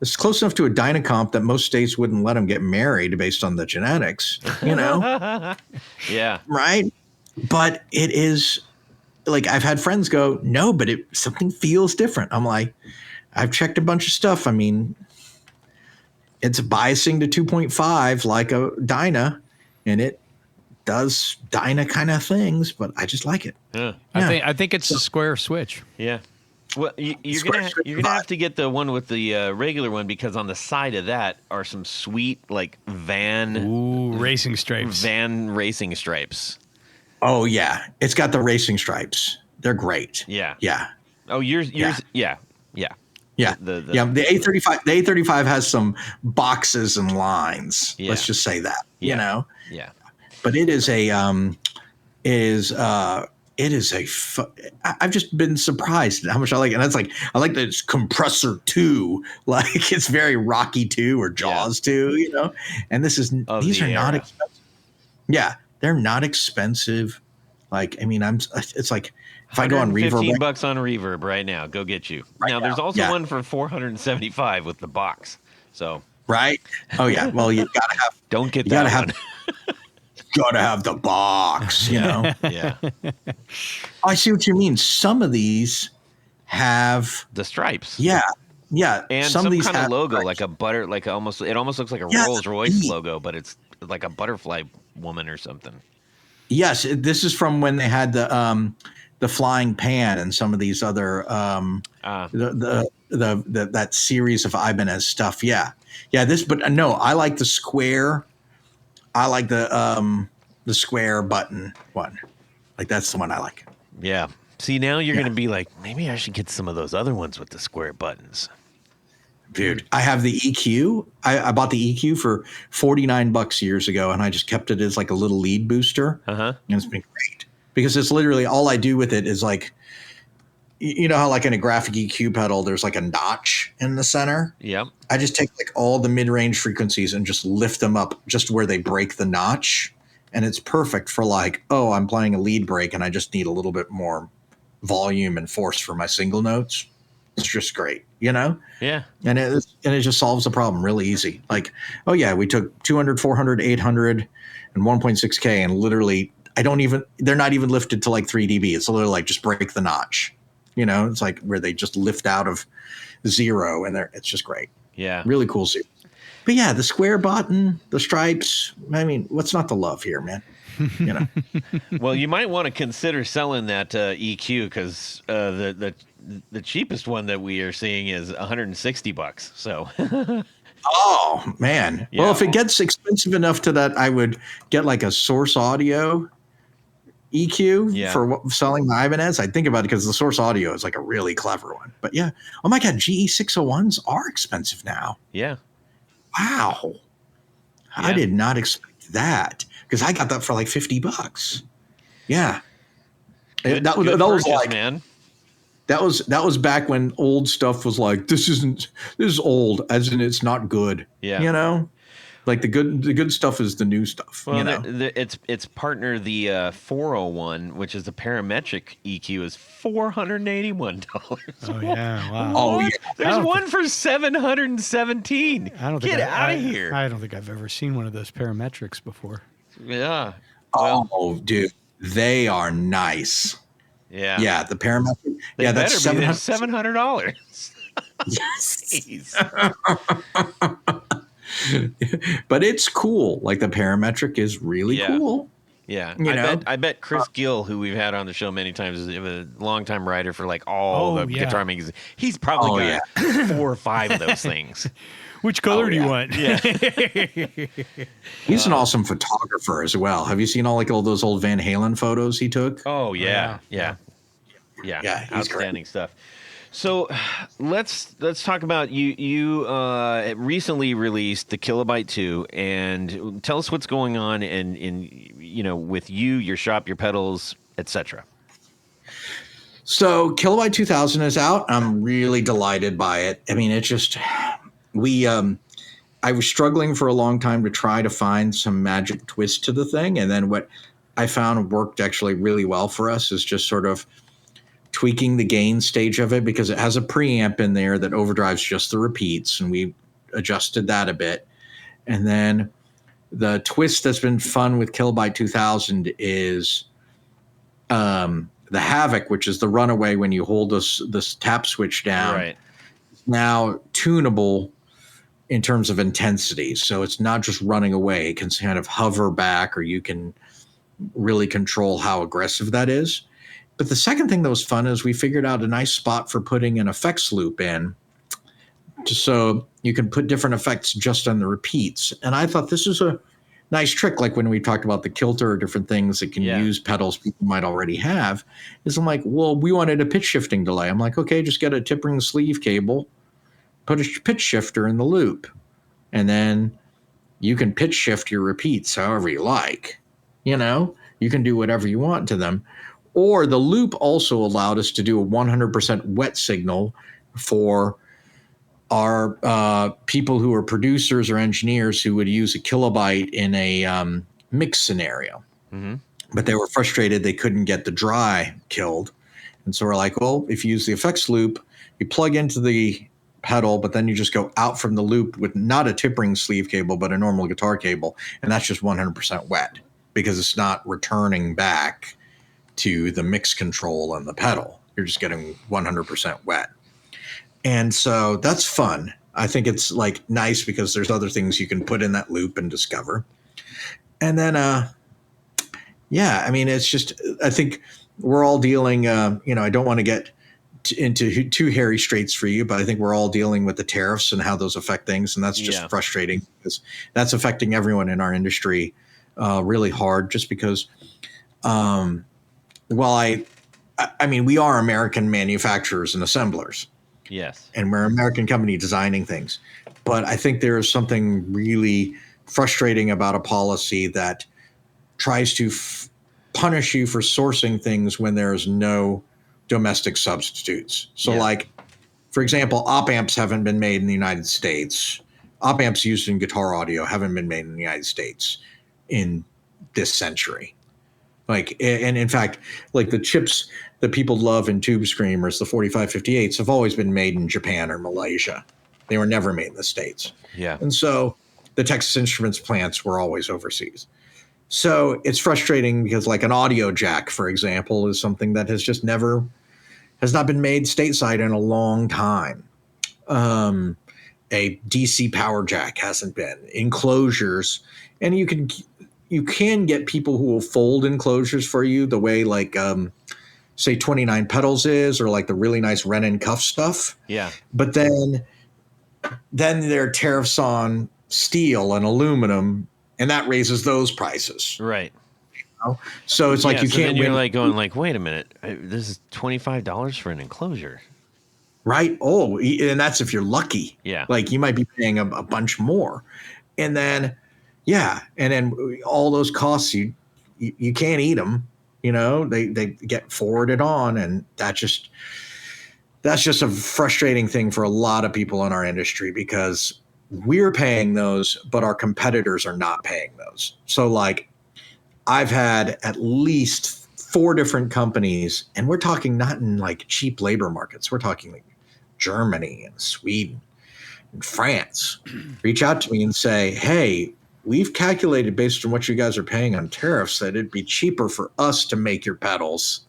Dynacomp that most states wouldn't let them get married based on the genetics, Yeah. Right. But it is like, I've had friends go, no, but something feels different. I'm like, I've checked a bunch of stuff. I mean, it's biasing to 2.5 like a Dyna, and it does Dyna kind of things, but I just like it. Yeah. I think it's a square switch. Yeah. Well, you're gonna have to get the one with the regular one because on the side of that are some sweet like racing stripes. Van racing stripes. Oh yeah, it's got the racing stripes. They're great. Yeah. Yeah. Oh, yours. Yeah. Yeah. The A35. The A35 has some boxes and lines. Yeah. Let's just say that. Yeah. Yeah. But it is I've just been surprised at how much I like it. And that's like, I like that it's Compressor 2, like it's very Rocky 2 or Jaws 2, and these are not expensive. Yeah. They're not expensive. Like, I mean, it's like, if I go on Reverb, $15 on Reverb right now, go get you. Now there's also one for $475 with the box. So, right. Oh yeah. Well, you gotta have, don't get that one. Gotta have the box, Yeah. I see what you mean. Some of these have the stripes. Yeah. Yeah, And some some of these kind of have logo, stripes. like a butter, like almost it almost looks like a Yeah, Rolls Royce the- logo, but it's like a butterfly woman or something. Yes, this is from when they had the flying pan and some of these other that series of Ibanez stuff. Yeah, yeah. This, but no, I like the square. I like the square button one. Like that's the one I like. Yeah. See, now you're Yeah. going to be like, maybe I should get some of those other ones with the square buttons. Dude, I have the EQ. I bought the EQ for $49 years ago, and I just kept it as like a little lead booster. Uh-huh. And it's been great because it's literally all I do with it is like, you know how like in a graphic EQ pedal, there's like a notch in the center. Yep. I just take like all the mid-range frequencies and just lift them up just where they break the notch. And it's perfect for like, oh, I'm playing a lead break and I just need a little bit more volume and force for my single notes. It's just great, you know? Yeah. And it just solves the problem really easy. Like, oh yeah, we took 200, 400, 800 and 1.6K and literally they're not even lifted to like 3 dB. It's literally like just break the notch. You know, it's like where they just lift out of zero and it's just great. Yeah. Really cool series. But yeah, the square button, the stripes. I mean, what's not to love here, man? You know. Well, you might want to consider selling that EQ because the cheapest one that we are seeing is $160. So. Oh man. Yeah. Well, if it gets expensive enough to that, I would get like a Source Audio EQ for selling the Ibanez. I'd think about it because the Source Audio is like a really clever one. But yeah. Oh my God, GE 601s are expensive now. Yeah. Wow. Yeah. I did not expect that because I got that for like $50. Yeah. Good, that was purchase, like, man. that was back when old stuff was like, this is old, as in it's not good. Yeah. You know? Like the good stuff is the new stuff. Well, you know? its partner, the 401, which is the parametric EQ, is $481. Oh yeah, wow. Oh yeah. There's one for $717. I don't Get out of here. I don't think I've ever seen one of those parametrics before. Yeah. Well, Oh, dude, they are nice. yeah. Yeah, the parametric. They Yeah, better that's be. They're $700. $700. Yes. Jeez. But it's cool. Like the parametric is really Yeah. cool. Yeah, You know? I bet Chris Gill, who we've had on the show many times, is a longtime writer for like all Oh, the yeah. guitar magazines. He's probably got 4 or 5 of those things. Which color do you yeah. want? Yeah. He's an awesome photographer as well. Have you seen all those old Van Halen photos he took? Oh yeah, yeah. Yeah, he's Outstanding stuff. So let's talk about you recently released the Kilobyte 2 and tell us what's going on in with you, your shop, your pedals, etc. So Kilobyte 2000 is out. I'm really delighted by it. I mean, it's just I was struggling for a long time to try to find some magic twist to the thing, and then what I found worked actually really well for us is just sort of tweaking the gain stage of it, because it has a preamp in there that overdrives just the repeats, and we adjusted that a bit. And then the twist that's been fun with Kilobyte 2000 is the Havoc, which is the runaway when you hold this tap switch down. Right. Now tunable in terms of intensity. So it's not just running away. It can kind of hover back, or you can really control how aggressive that is. But the second thing that was fun is we figured out a nice spot for putting an effects loop in, just so you can put different effects just on the repeats. And I thought this is a nice trick, like when we talked about the kilter or different things that can use pedals people might already have, is I'm like, well, we wanted a pitch shifting delay. I'm like, okay, just get a tip ring sleeve cable, put a pitch shifter in the loop, and then you can pitch shift your repeats however you like. You know, you can do whatever you want to them. Or the loop also allowed us to do a 100% wet signal for our people who are producers or engineers who would use a Kilobyte in a mix scenario. Mm-hmm. But they were frustrated they couldn't get the dry killed. And so we're like, well, if you use the effects loop, you plug into the pedal, but then you just go out from the loop with not a tip ring sleeve cable, but a normal guitar cable. And that's just 100% wet because it's not returning back to the mix control and the pedal. You're just getting 100% wet. And so that's fun. I think it's like nice because there's other things you can put in that loop and discover. And then, yeah, I mean, it's just, I think we're all dealing, I don't want to get into too hairy straits for you, but I think we're all dealing with the tariffs and how those affect things. And that's just frustrating because that's affecting everyone in our industry really hard just because, I mean, we are American manufacturers and assemblers. Yes. And we're an American company designing things. But I think there is something really frustrating about a policy that tries to punish you for sourcing things when there's no domestic substitutes. So like, for example, op amps haven't been made in the United States. Op amps used in guitar audio haven't been made in the United States in this century. Like, and in fact, like the chips that people love in tube screamers, the 4558s, have always been made in Japan or Malaysia. They were never made in the States. Yeah. And so the Texas Instruments plants were always overseas. So it's frustrating because like an audio jack, for example, is something that has not been made stateside in a long time. A DC power jack hasn't been. Enclosures, and you can get people who will fold enclosures for you the way like say 29 pedals is, or like the really nice Wren and Cuff stuff. Yeah. But then there are tariffs on steel and aluminum, and that raises those prices. Right. So it's like you so can't then you're win. like going like, wait a minute, this is $25 for an enclosure. Right. Oh, and that's if you're lucky. Yeah. Like you might be paying a bunch more. And then, and then all those costs, you can't eat them. They get forwarded on, and that's just a frustrating thing for a lot of people in our industry because we're paying those, but our competitors are not paying those. So like I've had at least 4 different companies, and we're talking not in like cheap labor markets. We're talking like Germany and Sweden and France reach out to me and say, hey, we've calculated based on what you guys are paying on tariffs that it'd be cheaper for us to make your pedals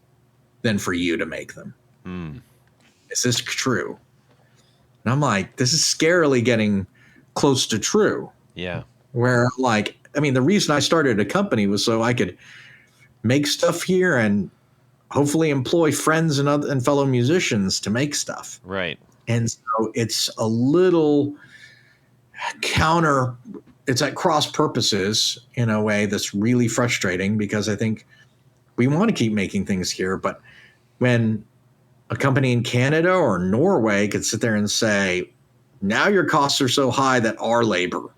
than for you to make them. Is this true? And I'm like, this is scarily getting close to true. Yeah. Where like, I mean, the reason I started a company was so I could make stuff here and hopefully employ friends and fellow musicians to make stuff. Right. And so it's a little it's at cross purposes in a way that's really frustrating because I think we want to keep making things here. But when a company in Canada or Norway could sit there and say, now your costs are so high that our labor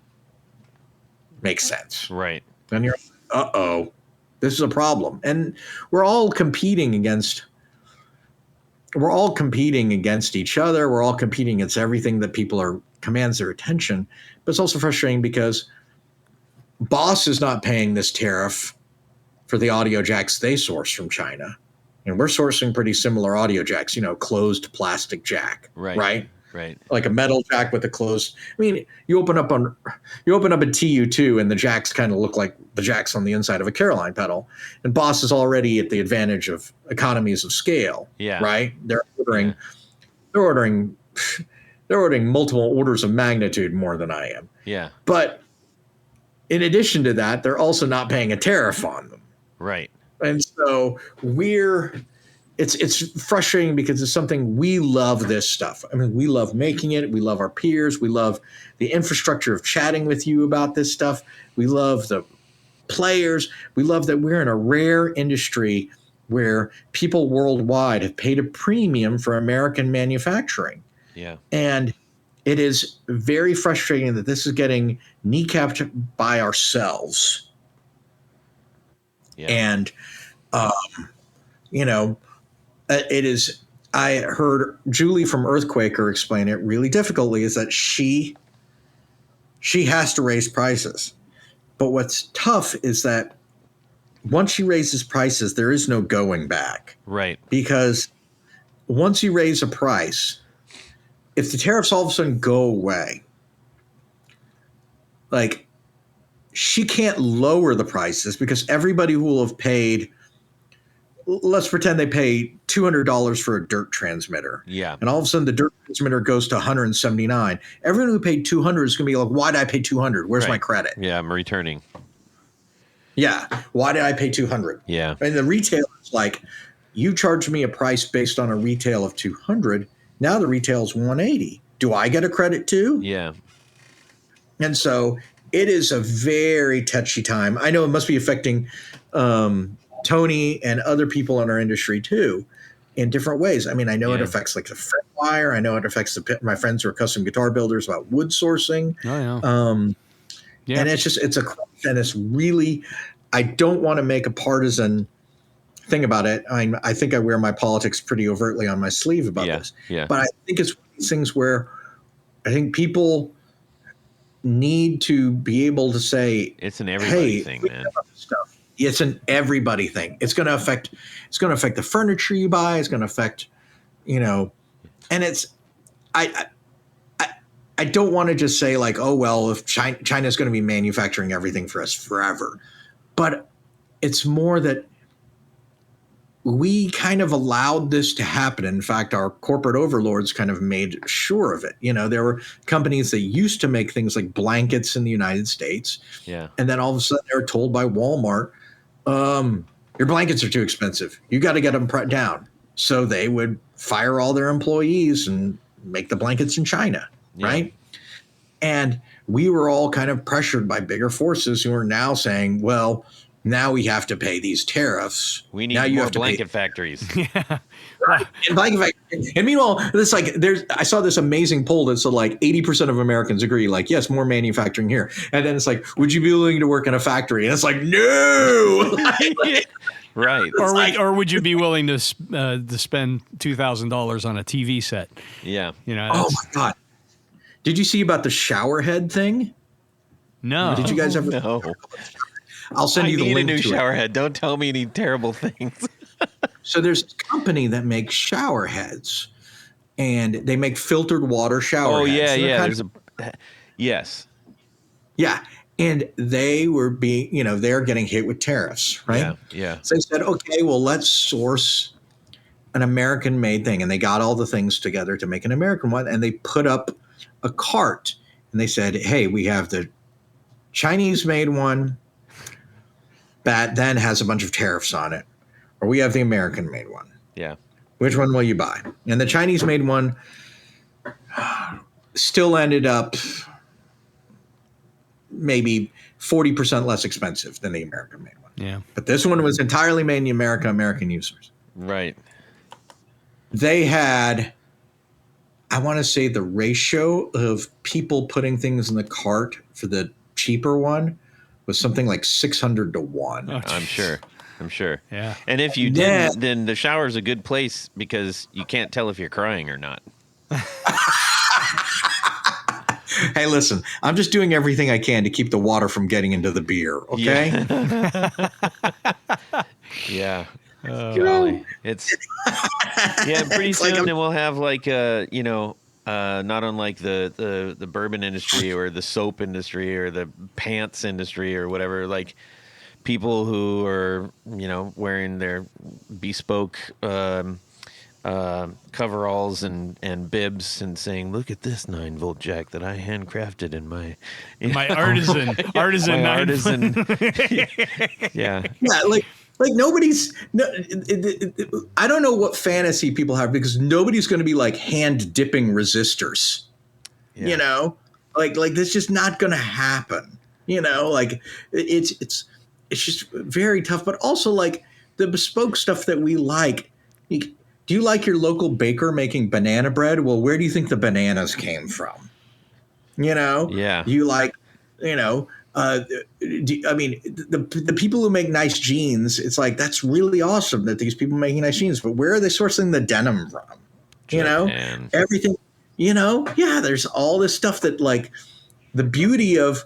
makes sense. Right. Then you're, this is a problem. And we're all competing against each other. We're all competing against everything that commands their attention. But it's also frustrating because Boss is not paying this tariff for the audio jacks they source from China. And we're sourcing pretty similar audio jacks, closed plastic jack. Right. Like a metal jack with a closed. I mean, you open up a TU2 and the jacks kind of look like the jacks on the inside of a Caroline pedal. And Boss is already at the advantage of economies of scale. Yeah. Right. They're ordering multiple orders of magnitude more than I am. Yeah. But in addition to that, they're also not paying a tariff on them. Right. And so it's frustrating because it's something we love this stuff. I mean, we love making it. We love our peers. We love the infrastructure of chatting with you about this stuff. We love the players. We love that we're in a rare industry where people worldwide have paid a premium for American manufacturing. Yeah. And it is very frustrating that this is getting kneecapped by ourselves. Yeah. And, it is, I heard Julie from Earthquaker explain it really difficultly, is that she has to raise prices. But what's tough is that once she raises prices, there is no going back. Right. Because once you raise a price, if the tariffs all of a sudden go away, like she can't lower the prices because everybody who will have paid, let's pretend they pay $2 $200 for a dirt transmitter. Yeah. And all of a sudden the dirt transmitter goes to 179. Everyone who paid 200 is going to be like, why did I pay 200? Where's my credit? Yeah, I'm returning. Yeah. Why did I pay 200? Yeah. And the retailer's like, you charged me a price based on a retail of 200. Now the retail is 180. Do I get a credit too? Yeah. And so it is a very touchy time. I know it must be affecting Tony and other people in our industry too, in different ways. I mean, I know it affects like the fret wire. I know it affects my friends who are custom guitar builders about wood sourcing. Oh, yeah. And it's a question. It's really, I don't want to make a partisan thing about it. I think I wear my politics pretty overtly on my sleeve about this. Yeah. But I think it's one of these things where I think people need to be able to say, it's an everybody thing, man. Stuff. It's an everybody thing. It's going to affect the furniture you buy. It's going to affect, and it's, I don't want to just say like, oh, well, if China's going to be manufacturing everything for us forever, but it's more that we kind of allowed this to happen. In fact, our corporate overlords kind of made sure of it. There were companies that used to make things like blankets in the United States. Yeah. And then all of a sudden they were told by Walmart, your blankets are too expensive. You got to get them down. So they would fire all their employees and make the blankets in China. Yeah. Right. And we were all kind of pressured by bigger forces who are now saying, well, now we have to pay these tariffs. We need now more blanket factories. Right. And meanwhile, it's like I saw this amazing poll that said like 80% of Americans agree, like, yes, more manufacturing here. And then it's like, would you be willing to work in a factory? And it's like, no. Right. Or would you be willing to spend $2,000 on a TV set? Yeah. Oh my God. Did you see about the shower head thing? No. Did you guys ever? No. I'll send you the link I need a new to shower it. head. Don't tell me any terrible things. So there's a company that makes shower heads, and they make filtered water shower heads. Yeah, So yeah. Yes. Yeah. And they were they're getting hit with tariffs, right? Yeah. So they said, okay, well, let's source an American-made thing. And they got all the things together to make an American one. And they put up a cart. And they said, hey, we have the Chinese-made one that then has a bunch of tariffs on it. Or we have the American-made one. Yeah. Which one will you buy? And the Chinese-made one still ended up maybe 40% less expensive than the American-made one. Yeah. But this one was entirely made in America, American users. Right. They had, I want to say the ratio of people putting things in the cart for the cheaper one was something like 600 to 1. Oh, I'm sure. Yeah. And if you didn't, then the shower's a good place because you can't tell if you're crying or not. Hey, listen, I'm just doing everything I can to keep the water from getting into the beer, okay? Yeah. Golly. It's pretty It's soon like then we'll have like not unlike the bourbon industry or the soap industry or the pants industry or whatever, like people who are, wearing their bespoke coveralls and bibs and saying, look at this 9-volt jack that I handcrafted in my artisan my 9-volt. Yeah. Yeah, like nobody's I don't know what fantasy people have because nobody's going to be like hand dipping resistors. Yeah. Like that's just not going to happen. Like it's just very tough, but also like the bespoke stuff that we like. Do you like your local baker making banana bread? Well, where do you think the bananas came from? Yeah. You like, the people who make nice jeans, it's like, that's really awesome that these people making nice jeans, but where are they sourcing the denim from? Japan. Everything, there's all this stuff that like the beauty of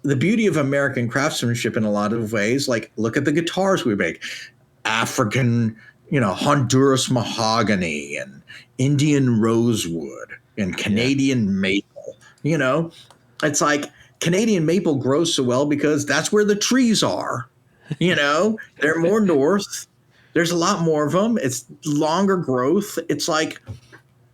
American craftsmanship in a lot of ways, like look at the guitars we make, African, Honduras mahogany and Indian rosewood and Canadian maple, it's like Canadian maple grows so well because that's where the trees are, they're more north. there's a lot more of them. It's longer growth. It's like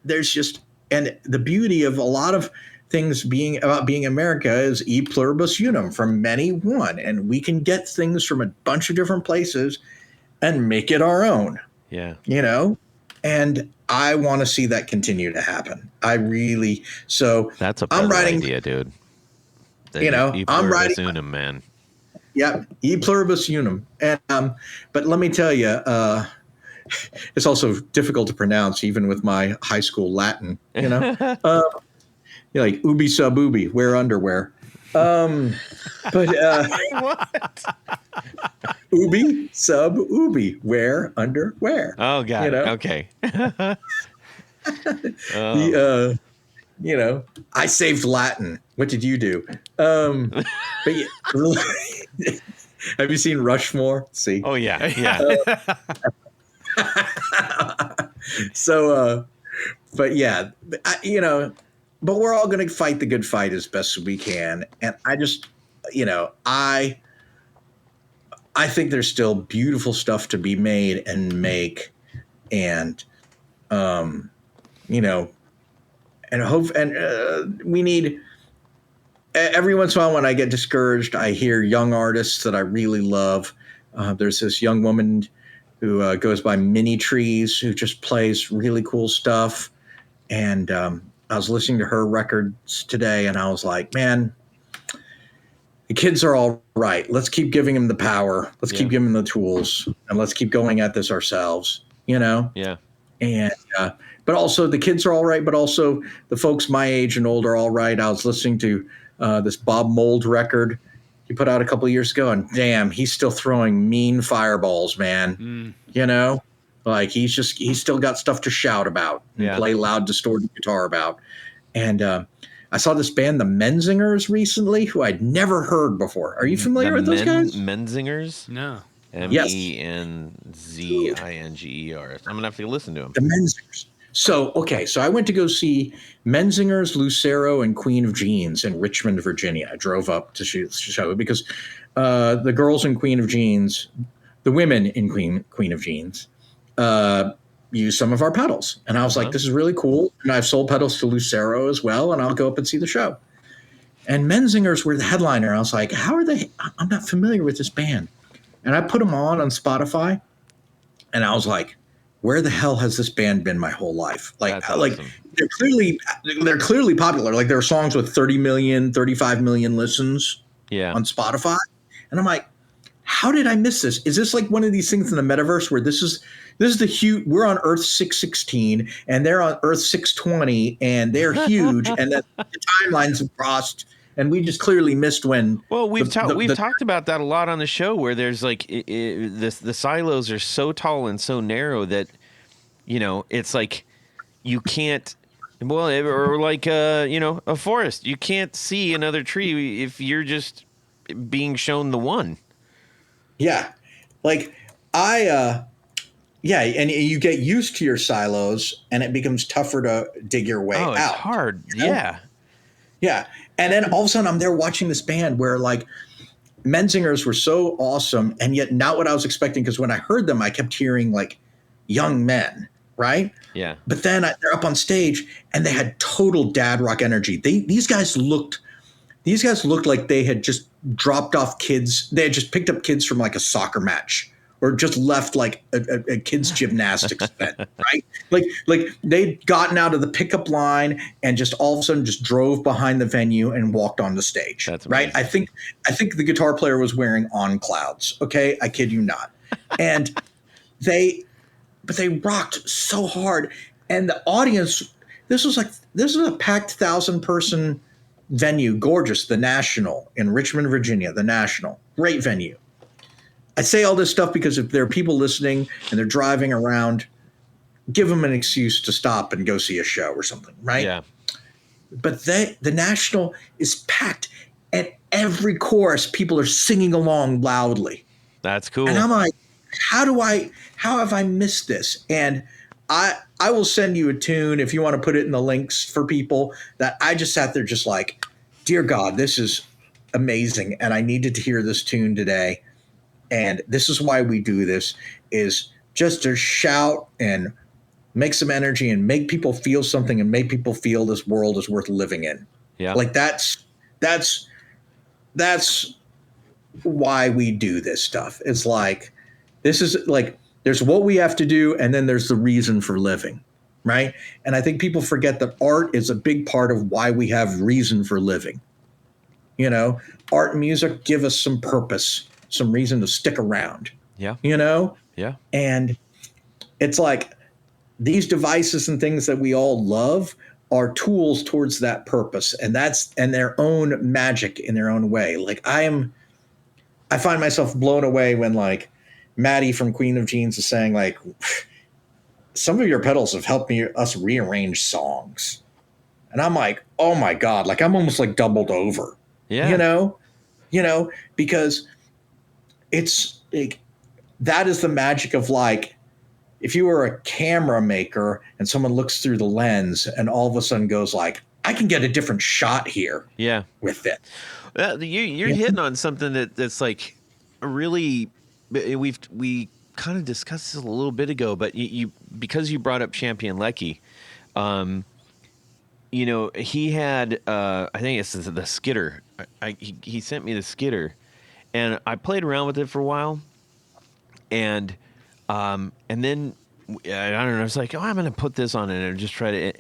there's just, and the beauty of a lot of things being America is e pluribus unum, from many one, and we can get things from a bunch of different places and make it our own. Yeah. And I want to see that continue to happen. I really, so That's a I'm better writing, idea, dude. I'm writing, unum, man. Yep, e pluribus unum. And but let me tell you, it's also difficult to pronounce, even with my high school Latin. Like ubi sub ubi, wear underwear. But What? ubi sub ubi, wear underwear. Oh, God. Okay. I saved Latin. What did you do? But yeah, have you seen Rushmore? See? Oh, yeah. Yeah. So, but yeah, but we're all going to fight the good fight as best as we can. And I just, I think there's still beautiful stuff to be made and make. And, and hope, and we need, every once in a while when I get discouraged, I hear young artists that I really love. There's this young woman who goes by Mini Trees, who just plays really cool stuff. And I was listening to her records today, and I was like, man, the kids are all right. Let's keep giving them the power. Let's keep giving them the tools, and let's keep going at this ourselves, Yeah. And but also the kids are all right, but also the folks my age and older are all right. I was listening to this Bob Mould record he put out a couple of years ago, and damn, he's still throwing mean fireballs, man. Like he's still got stuff to shout about and play loud, distorted guitar about. And I saw this band, the Menzingers, recently, who I'd never heard before. Are you familiar with those guys? Menzingers? No. Menzingers. I'm gonna have to listen to them. The Menzingers. So I went to go see Menzingers, Lucero, and Queen of Jeans in Richmond, Virginia. I drove up to show it because the girls in Queen of Jeans, the women in Queen of Jeans, use some of our pedals. And I was like, this is really cool. And I've sold pedals to Lucero as well, and I'll go up and see the show. And Menzingers were the headliner. I was like, how are they? I'm not familiar with this band. And I put them on Spotify, and I was like, where the hell has this band been my whole life? Like they're clearly popular. Like there are songs with 30 million, 35 million listens on Spotify. And I'm like, how did I miss this? Is this like one of these things in the metaverse where this is the huge, we're on Earth 616 and they're on Earth 620 and they're huge and then the timelines have crossed and we just clearly missed when. Well, we've talked about that a lot on the show where there's like the silos are so tall and so narrow that, it's like you can't, or like, a forest. You can't see another tree if you're just being shown the one. Yeah. Like and you get used to your silos and it becomes tougher to dig your way out. It's hard. Yeah. Yeah. And then all of a sudden I'm there watching this band where like Menzingers were so awesome and yet not what I was expecting. Because when I heard them, I kept hearing like young men. Right. Yeah. But then they're up on stage and they had total dad rock energy. These guys looked like they had just dropped off kids. They had just picked up kids from like a soccer match or just left like a kids gymnastics event, right? Like they'd gotten out of the pickup line and just all of a sudden just drove behind the venue and walked on the stage. That's right. I think the guitar player was wearing On Clouds. Okay. I kid you not. And they rocked so hard. And the audience, this is a packed 1,000-person venue, gorgeous, the National in Richmond, Virginia, the National, great venue. I say all this stuff because if there are people listening and they're driving around, give them an excuse to stop and go see a show or something, right? Yeah. But the National is packed, and every chorus, people are singing along loudly. That's cool. And I'm like, how have I missed this? And I will send you a tune if you want to put it in the links for people that I just sat there just like, dear God, this is amazing. And I needed to hear this tune today. And this is why we do this, is just to shout and make some energy and make people feel something and make people feel this world is worth living in. Yeah. Like that's why we do this stuff. It's like, this is like, there's what we have to do, and then there's the reason for living, right? And I think people forget that art is a big part of why we have reason for living. You know, art and music give us some purpose, some reason to stick around. Yeah. You know? Yeah. And it's like these devices and things that we all love are tools towards that purpose, and their own magic in their own way. Like I find myself blown away when like Maddie from Queen of Jeans is saying like, some of your pedals have helped us rearrange songs. And I'm like, oh my God, like I'm almost like doubled over. Yeah. You know, because it's like, that is the magic of like, if you were a camera maker and someone looks through the lens and all of a sudden goes like, I can get a different shot here. Yeah. With it. You're hitting on something that's like really, we kind of discussed this a little bit ago, but you because you brought up Champion Lecky, you know, he had I think it's the Skitter. He sent me the Skitter, and I played around with it for a while, and then I don't know, I was like, oh, I'm gonna put this on it and just try to.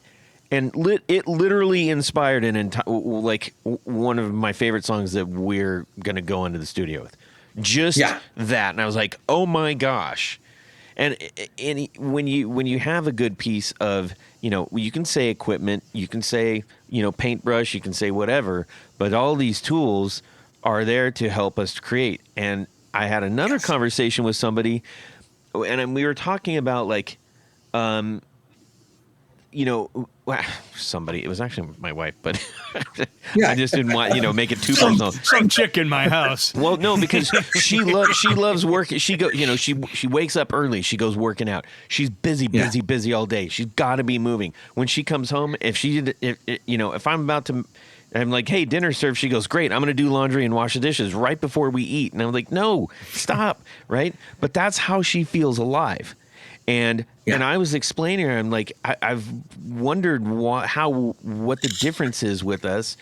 And it literally inspired an entire, like one of my favorite songs that we're gonna go into the studio with. Just that, and I was like, oh my gosh. And when you have a good piece of, you know, you can say equipment, you can say, you know, paintbrush, you can say whatever, but all these tools are there to help us create. And I had another conversation with somebody, and we were talking about like, you know, somebody, it was actually my wife, but I just didn't want, you know, make it too personal. Some chick in my house. Well, no, because she loves working. She wakes up early. She goes working out. She's busy all day. She's got to be moving. When she comes home, if I'm about to, I'm like, hey, dinner served. She goes, great. I'm going to do laundry and wash the dishes right before we eat. And I'm like, no, stop. Right. But that's how she feels alive. And I was explaining to her, I'm like, I've wondered what the difference is with us.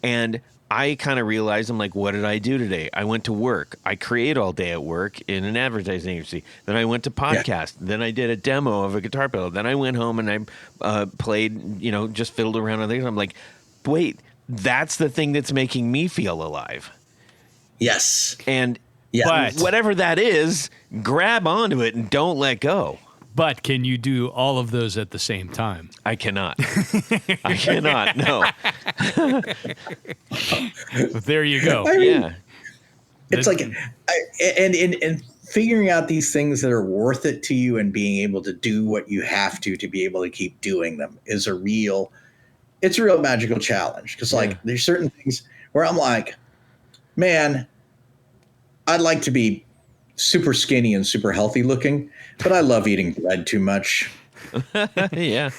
And I kind of realized, I'm like, what did I do today? I went to work. I create all day at work in an advertising agency. Then I went to podcast. Then I did a demo of a guitar pedal. Then I went home and I played, you know, just fiddled around on things. I'm like, wait, that's the thing that's making me feel alive. Yes. And but whatever that is, grab onto it and don't let go. But can you do all of those at the same time? I cannot. I cannot. No. There you go. I mean, Yeah. It's like, and figuring out these things that are worth it to you and being able to do what you have to be able to keep doing them is a real magical challenge. Because like, there's certain things where I'm like, man, I'd like to be super skinny and super healthy looking, but I love eating bread too much. Yeah.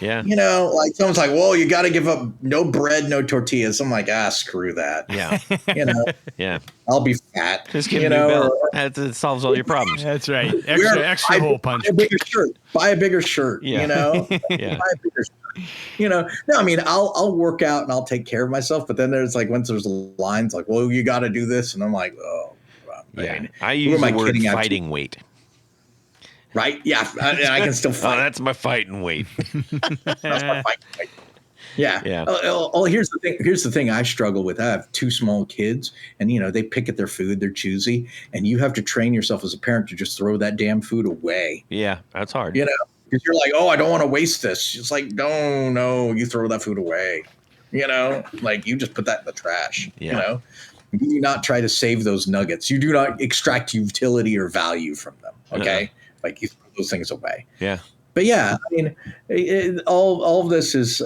You know, like someone's like, whoa, you got to give up no bread, no tortillas. I'm like, screw that. Yeah. You know, Yeah. I'll be fat. Just give me a belt. That solves all your problems. That's right. Extra hole punch. Buy a bigger shirt. Yeah. You know, Yeah. buy a bigger shirt. You know, no, I mean, I'll work out and I'll take care of myself. But then there's like, once there's lines like, well, you got to do this. And I'm like, oh, man. I use the word fighting weight. Right? Yeah. I can still fight. Oh, that's my fighting weight. That's my fighting weight. Yeah. Yeah. Here's the thing. Here's the thing I struggle with. I have two small kids, and you know they pick at their food. They're choosy, and you have to train yourself as a parent to just throw that damn food away. Yeah, that's hard. You know, because you're like, oh, I don't want to waste this. It's like, no, you throw that food away. You know, like you just put that in the trash. Yeah. You know, you do not try to save those nuggets. You do not extract utility or value from them. Okay, like you throw those things away. Yeah. But yeah, I mean, all of this is.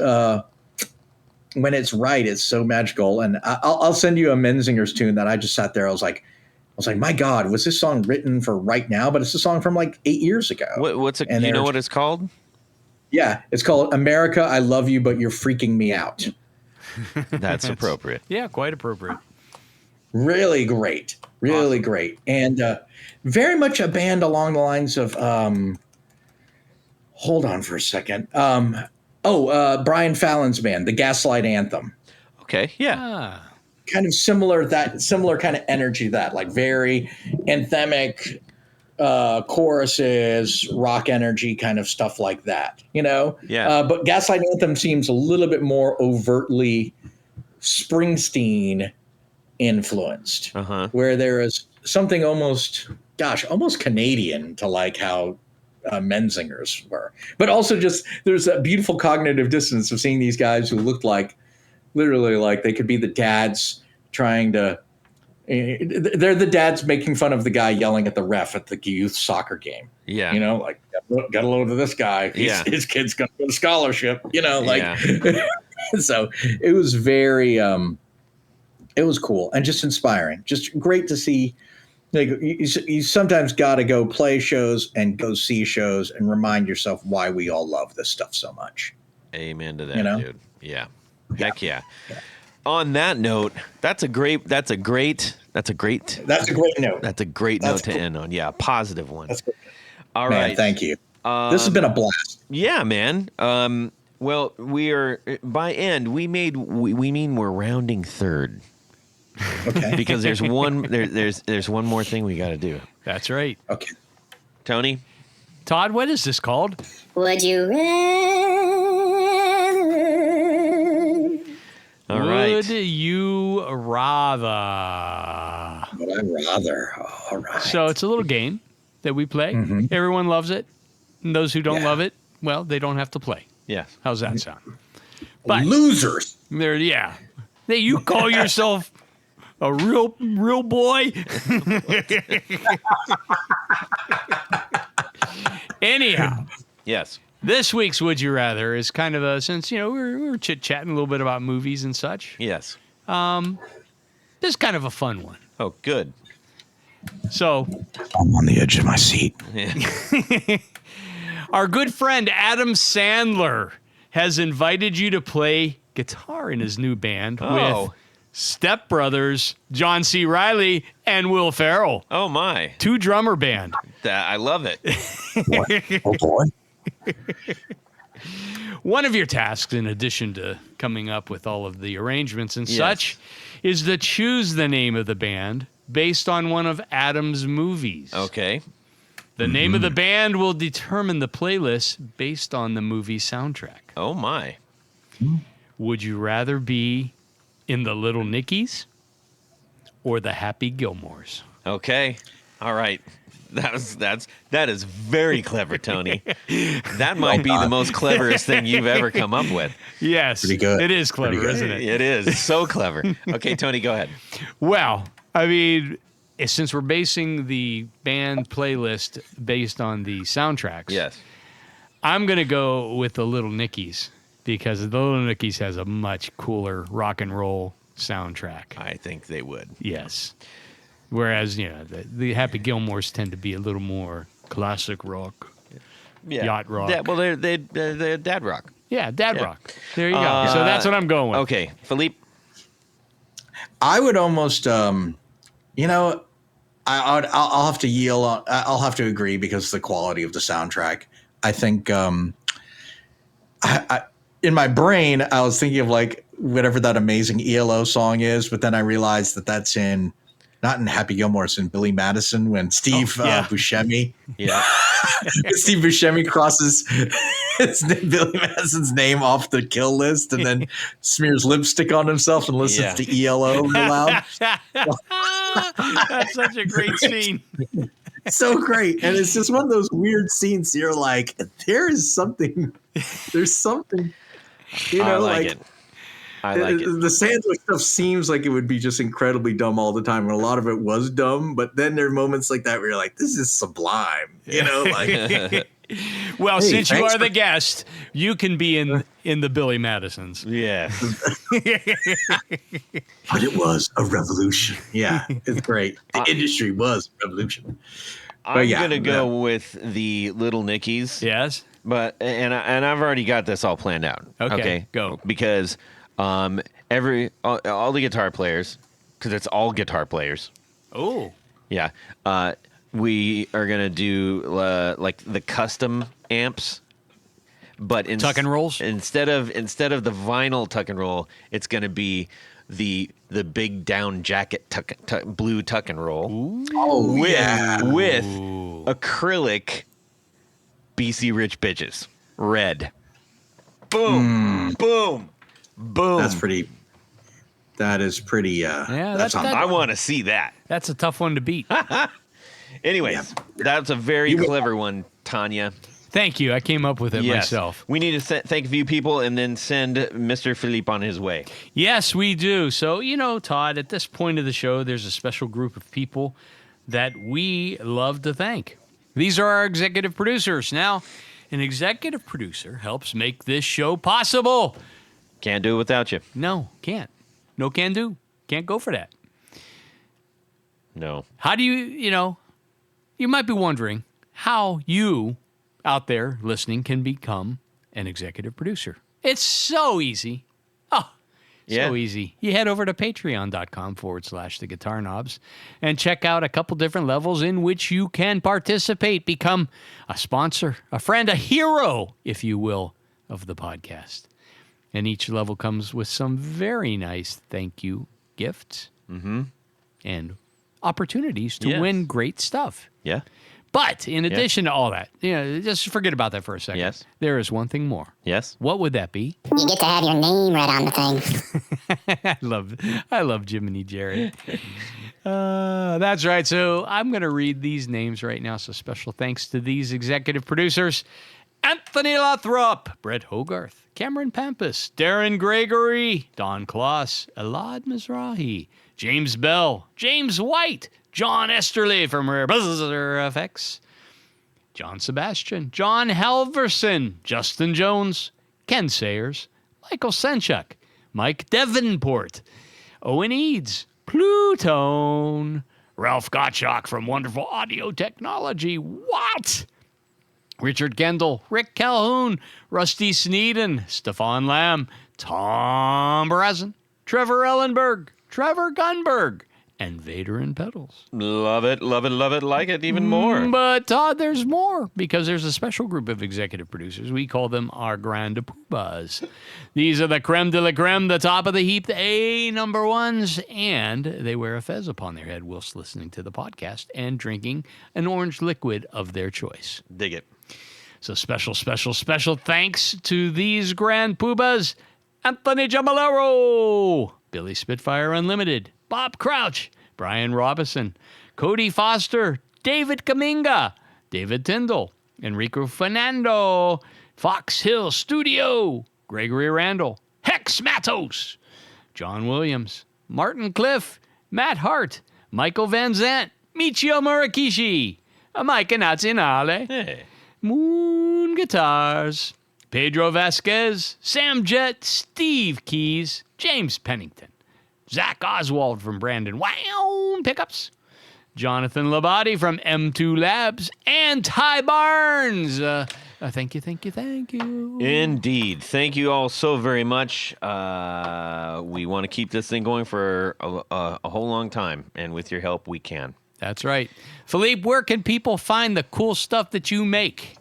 When it's right, it's so magical. And I'll send you a Menzingers tune that I just sat there. I was like, my God, was this song written for right now? But it's a song from like 8 years ago. What's it? You know what it's called? Yeah, it's called America, I Love You, But You're Freaking Me Out. That's appropriate. Yeah, quite appropriate. Really great. Really Awesome. great. And very much a band along the lines of, hold on for a second. Brian Fallon's band, the Gaslight Anthem. Okay. Yeah. Ah, Kind of similar kind of energy to that, like very anthemic choruses, rock energy kind of stuff like that, Yeah. but Gaslight Anthem seems a little bit more overtly Springsteen influenced, where there is something almost Canadian to like how Menzingers were, but also just there's a beautiful cognitive dissonance of seeing these guys who looked like literally like they could be the dads trying to. They're the dads making fun of the guy yelling at the ref at the youth soccer game. Yeah. Like got a load of this guy. His kid's going to get a scholarship. So it was very. It was cool and just inspiring. Just great to see. Like you sometimes got to go play shows and go see shows and remind yourself why we all love this stuff so much. Amen to that, dude. Yeah. Heck yeah. On that note, that's a great note. That's a great note to end on. Yeah, a positive one. That's good. All man, right. Thank you. This has been a blast. Yeah, man. Well, we are by end. We mean we're rounding third. Okay. Because there's one more thing we got to do. that's right. Okay. Tony. Todd, what is this called? Would you rather? All right. Would you rather? Would I rather? All right. So it's a little game that we play. Mm-hmm. Everyone loves it. And those who don't love it, well, they don't have to play. Yes. How's that sound? But Losers. Hey, you call yourself a real boy? Anyhow, Yes. this week's Would You Rather is kind of since, we're chit-chatting a little bit about movies and such. Yes. This is kind of a fun one. Oh, good. So, I'm on the edge of my seat. our good friend Adam Sandler has invited you to play guitar in his new band with Step Brothers, John C. Reilly, and Will Ferrell. Oh my. 2-drummer band. I love it. Oh boy. One of your tasks, in addition to coming up with all of the arrangements and such, is to choose the name of the band based on one of Adam's movies. Okay. The name of the band will determine the playlist based on the movie soundtrack. Oh my. Would you rather be in the Little Nickies or the Happy Gilmores? Okay. All right. That is very clever, Tony. That might be the most cleverest thing you've ever come up with. Yes. Pretty good. It is clever, Pretty good. isn't it? It is so clever. Okay, Tony, go ahead. Well, I mean, since we're basing the band playlist based on the soundtracks, Yes. I'm going to go with the Little Nickies because the Little Nickies has a much cooler rock and roll soundtrack. I think they would. Yes. Whereas, the Happy Gilmores tend to be a little more classic rock, yacht rock. Yeah, well, they're dad rock. Yeah, dad rock. There you go. So that's what I'm going with. Okay, Philippe. I would almost, I'll have to yield. I'll have to agree because of the quality of the soundtrack. I think, I in my brain, I was thinking of like whatever that amazing ELO song is, but then I realized that that's not in Happy Gilmore, it's in Billy Madison when Steve Buscemi. Yeah. Steve Buscemi crosses Billy Madison's name off the kill list and then smears lipstick on himself and listens to ELO real loud. That's such a great scene. So great. And it's just one of those weird scenes. You're like, there's something, I like it. I like it. The Sandler stuff seems like it would be just incredibly dumb all the time, and a lot of it was dumb. But then there are moments like that where you're like, "This is sublime," like. Well, Hey, since you thanks are the guest, you can be in the Billy Madisons. Yeah. But it was a revolution. Yeah, it's great. The industry was a revolution. I'm gonna go with the Little Nickies. Yes. But and I've already got this all planned out. Okay, go. Because all the guitar players, because it's all guitar players. Oh. Yeah. We are going to do like the custom amps. But Tuck and rolls? Instead of the vinyl tuck and roll, it's going to be the big down jacket blue tuck and roll. Ooh. Oh, with acrylic BC Rich Bitches. Red. Boom. Boom. Boom. That is pretty. that's I want to see that. That's a tough one to beat. Anyways, that's a very clever one, Tanya. Thank you. I came up with it myself. We need to thank a few people and then send Mr. Philippe on his way. Yes, we do. So, Todd, at this point of the show, there's a special group of people that we love to thank. These are our executive producers. Now, an executive producer helps make this show possible. Can't do it without you. No, can't. No can do. Can't go for that. No. How do you might be wondering how you out there listening can become an executive producer. It's so easy. So easy. You head over to patreon.com/the Guitar Knobs and check out a couple different levels in which you can participate, become a sponsor, a friend, a hero, if you will, of the podcast. And each level comes with some very nice thank you gifts and opportunities to win great stuff. Yeah. But in addition to all that, just forget about that for a second. Yes. There is one thing more. Yes. What would that be? You get to have your name right on the thing. I love Jiminy Jerry. That's right. So I'm going to read these names right now. So special thanks to these executive producers: Anthony Lothrop, Brett Hogarth, Cameron Pampas, Darren Gregory, Don Kloss, Elad Mizrahi, James Bell, James White, John Esterly from Rare Buzzer FX, John Sebastian, John Halverson, Justin Jones, Ken Sayers, Michael Senchuk, Mike Devenport, Owen Eads, Plutone, Ralph Gottschalk from Wonderful Audio Technology, what? Richard Kendall, Rick Calhoun, Rusty Sneeden, Stefan Lamb, Tom Brazen, Trevor Ellenberg, Trevor Gunberg, and Vader and Pedals. Love it, love it, love it, like it even more. But, Todd, there's more, because there's a special group of executive producers. We call them our Grand Poobahs. These are the creme de la creme, the top of the heap, the A number ones, and they wear a fez upon their head whilst listening to the podcast and drinking an orange liquid of their choice. Dig it. So special thanks to these Grand Poobahs: Anthony Jamalero, Billy Spitfire Unlimited, Bob Crouch, Brian Robison, Cody Foster, David Kaminga, David Tyndall, Enrico Fernando, Fox Hill Studio, Gregory Randall, Hex Matos, John Williams, Martin Cliff, Matt Hart, Michael Van Zant, Michio Murakishi, Mike Natsunale, Hey. Moon Guitars, Pedro Vasquez, Sam Jett, Steve Keys, James Pennington, Zach Oswald from Brandon Wow Pickups, Jonathan Labate from M2 Labs, and Ty Barnes. Thank you. Indeed. Thank you all so very much. We want to keep this thing going for a whole long time, and with your help, we can. That's right. Philippe, where can people find the cool stuff that you make?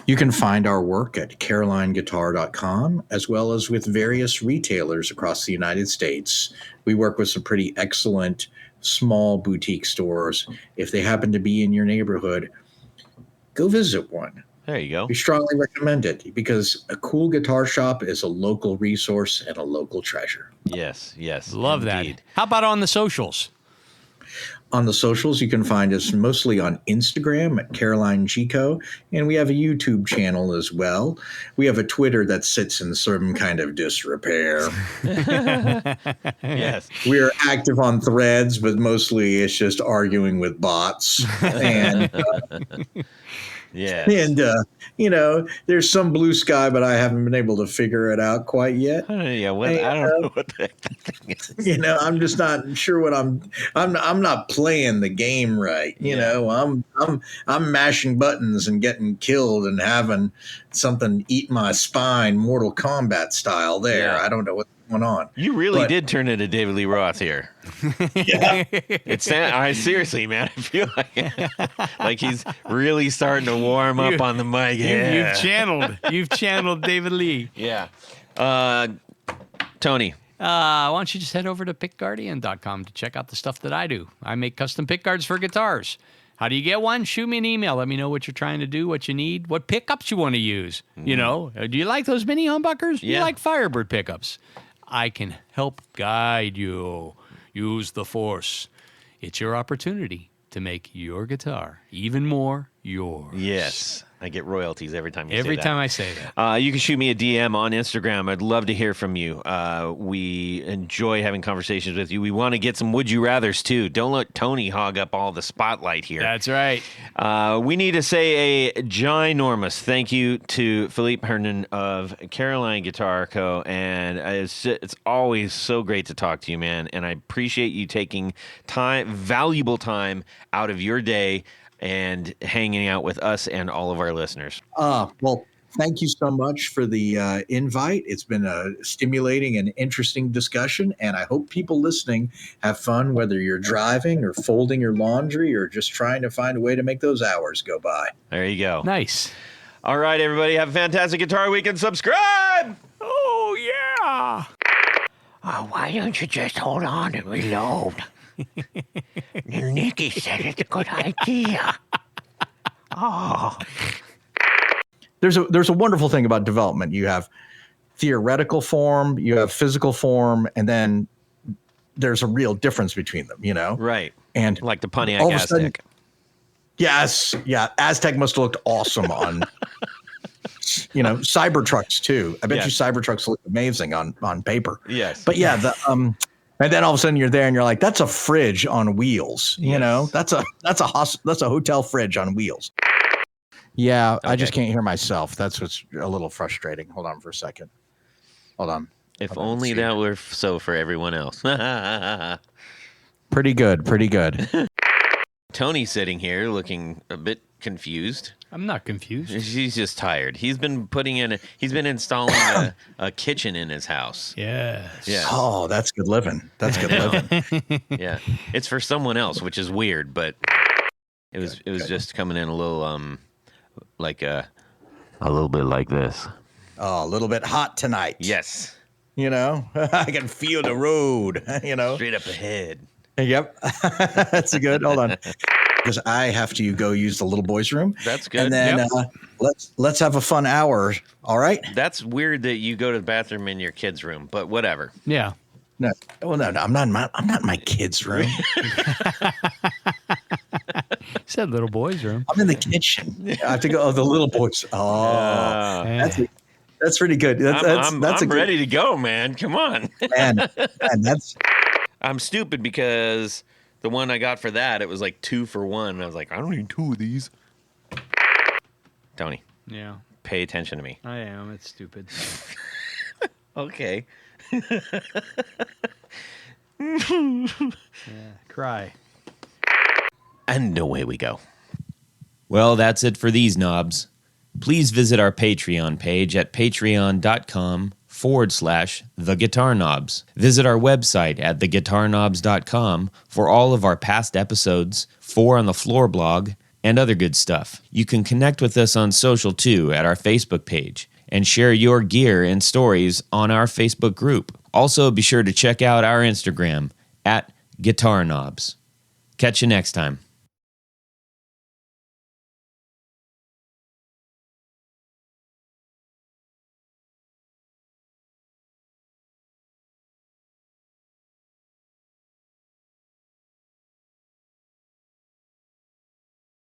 You can find our work at carolineguitar.com, as well as with various retailers across the United States. We work with some pretty excellent small boutique stores. If they happen to be in your neighborhood, go visit one. There you go. We strongly recommend it, because a cool guitar shop is a local resource and a local treasure. Yes. Love indeed. that. How about on the socials? On the socials, you can find us mostly on Instagram at Caroline Gico, and we have a YouTube channel as well. We have a Twitter that sits in some kind of disrepair. Yes. We are active on Threads, but mostly it's just arguing with bots. And Yes. And there's some blue sky, but I haven't been able to figure it out quite yet. I don't know what the heck that thing is. I'm just not sure what I'm not playing the game right. I'm mashing buttons and getting killed and having something eat my spine, Mortal Kombat style there. Yeah. I don't know what going on. You really But- did turn into David Lee Roth here. Yeah. I seriously, man, I feel like he's really starting to warm up on the mic. Yeah. You've channeled David Lee. Yeah. Tony. Why don't you just head over to pickguardian.com to check out the stuff that I do. I make custom pick guards for guitars. How do you get one? Shoot me an email. Let me know what you're trying to do, what you need, what pickups you want to use. You know, do you like those mini humbuckers? Yeah. You like Firebird pickups? I can help guide you. Use the Force. It's your opportunity to make your guitar even more yours. Yes. I get royalties every time you say that. Every time I say that. You can shoot me a DM on Instagram. I'd love to hear from you. We enjoy having conversations with you. We want to get some would you rathers too. Don't let Tony hog up all the spotlight here. That's right. We need to say a ginormous thank you to Philippe Herndon of Caroline Guitar Co. And it's always so great to talk to you, man. And I appreciate you taking valuable time out of your day and hanging out with us and all of our listeners. Well, thank you so much for the invite. It's been a stimulating and interesting discussion, and I hope people listening have fun, whether you're driving or folding your laundry or just trying to find a way to make those hours go by. There you go. Nice. All right, everybody, have a fantastic Guitar Week and subscribe! Oh, yeah. Why don't you just hold on and reload? Nikki said it's a good idea. There's a wonderful thing about development. You have theoretical form, you have physical form, and then there's a real difference between them, you know? Right. And Like the Pontiac all of a sudden- Aztec. yes, yeah, Aztec must have looked awesome on, Cybertrucks too. I bet Yes. you Cybertrucks look amazing on paper. Yes. But yeah, and then all of a sudden you're there and you're like, that's a fridge on wheels. You know, that's a hotel fridge on wheels. Yeah, I just can't hear myself. That's what's a little frustrating. Hold on for a second. Hold on. If Hold on, only let's see. that were so for everyone else. Pretty good. Pretty good. Tony's sitting here looking a bit confused. I'm not confused. He's just tired. He's been installing a kitchen in his house. Yes. Yeah. Oh, that's good living. That's good living. Yeah. It's for someone else, which is weird, but it was just coming in a little a little bit like this. Oh, a little bit hot tonight. Yes. I can feel the road, Straight up ahead. Yep. That's good. Hold on. Because I have to go use the little boy's room. That's good. And then let's have a fun hour. All right. That's weird that you go to the bathroom in your kid's room, but whatever. Yeah. No. Well, no. I'm not in my kid's room. Said little boy's room. I'm in the kitchen. I have to go. Oh, the little boys. Oh, that's pretty good. That's I'm ready to go, man. Come on. man. That's I'm stupid because the one I got for that, it was like 2 for 1. And I was like, I don't need 2 of these. Tony, Yeah, pay attention to me. I am. It's stupid. Okay. Cry. And away we go. Well, that's it for these knobs. Please visit our Patreon page at patreon.com/theguitarknobs. Visit our website at theguitarknobs.com for all of our past episodes, 4 on the Floor blog, and other good stuff. You can connect with us on social too at our Facebook page and share your gear and stories on our Facebook group. Also, be sure to check out our Instagram at Guitar Knobs. Catch you next time.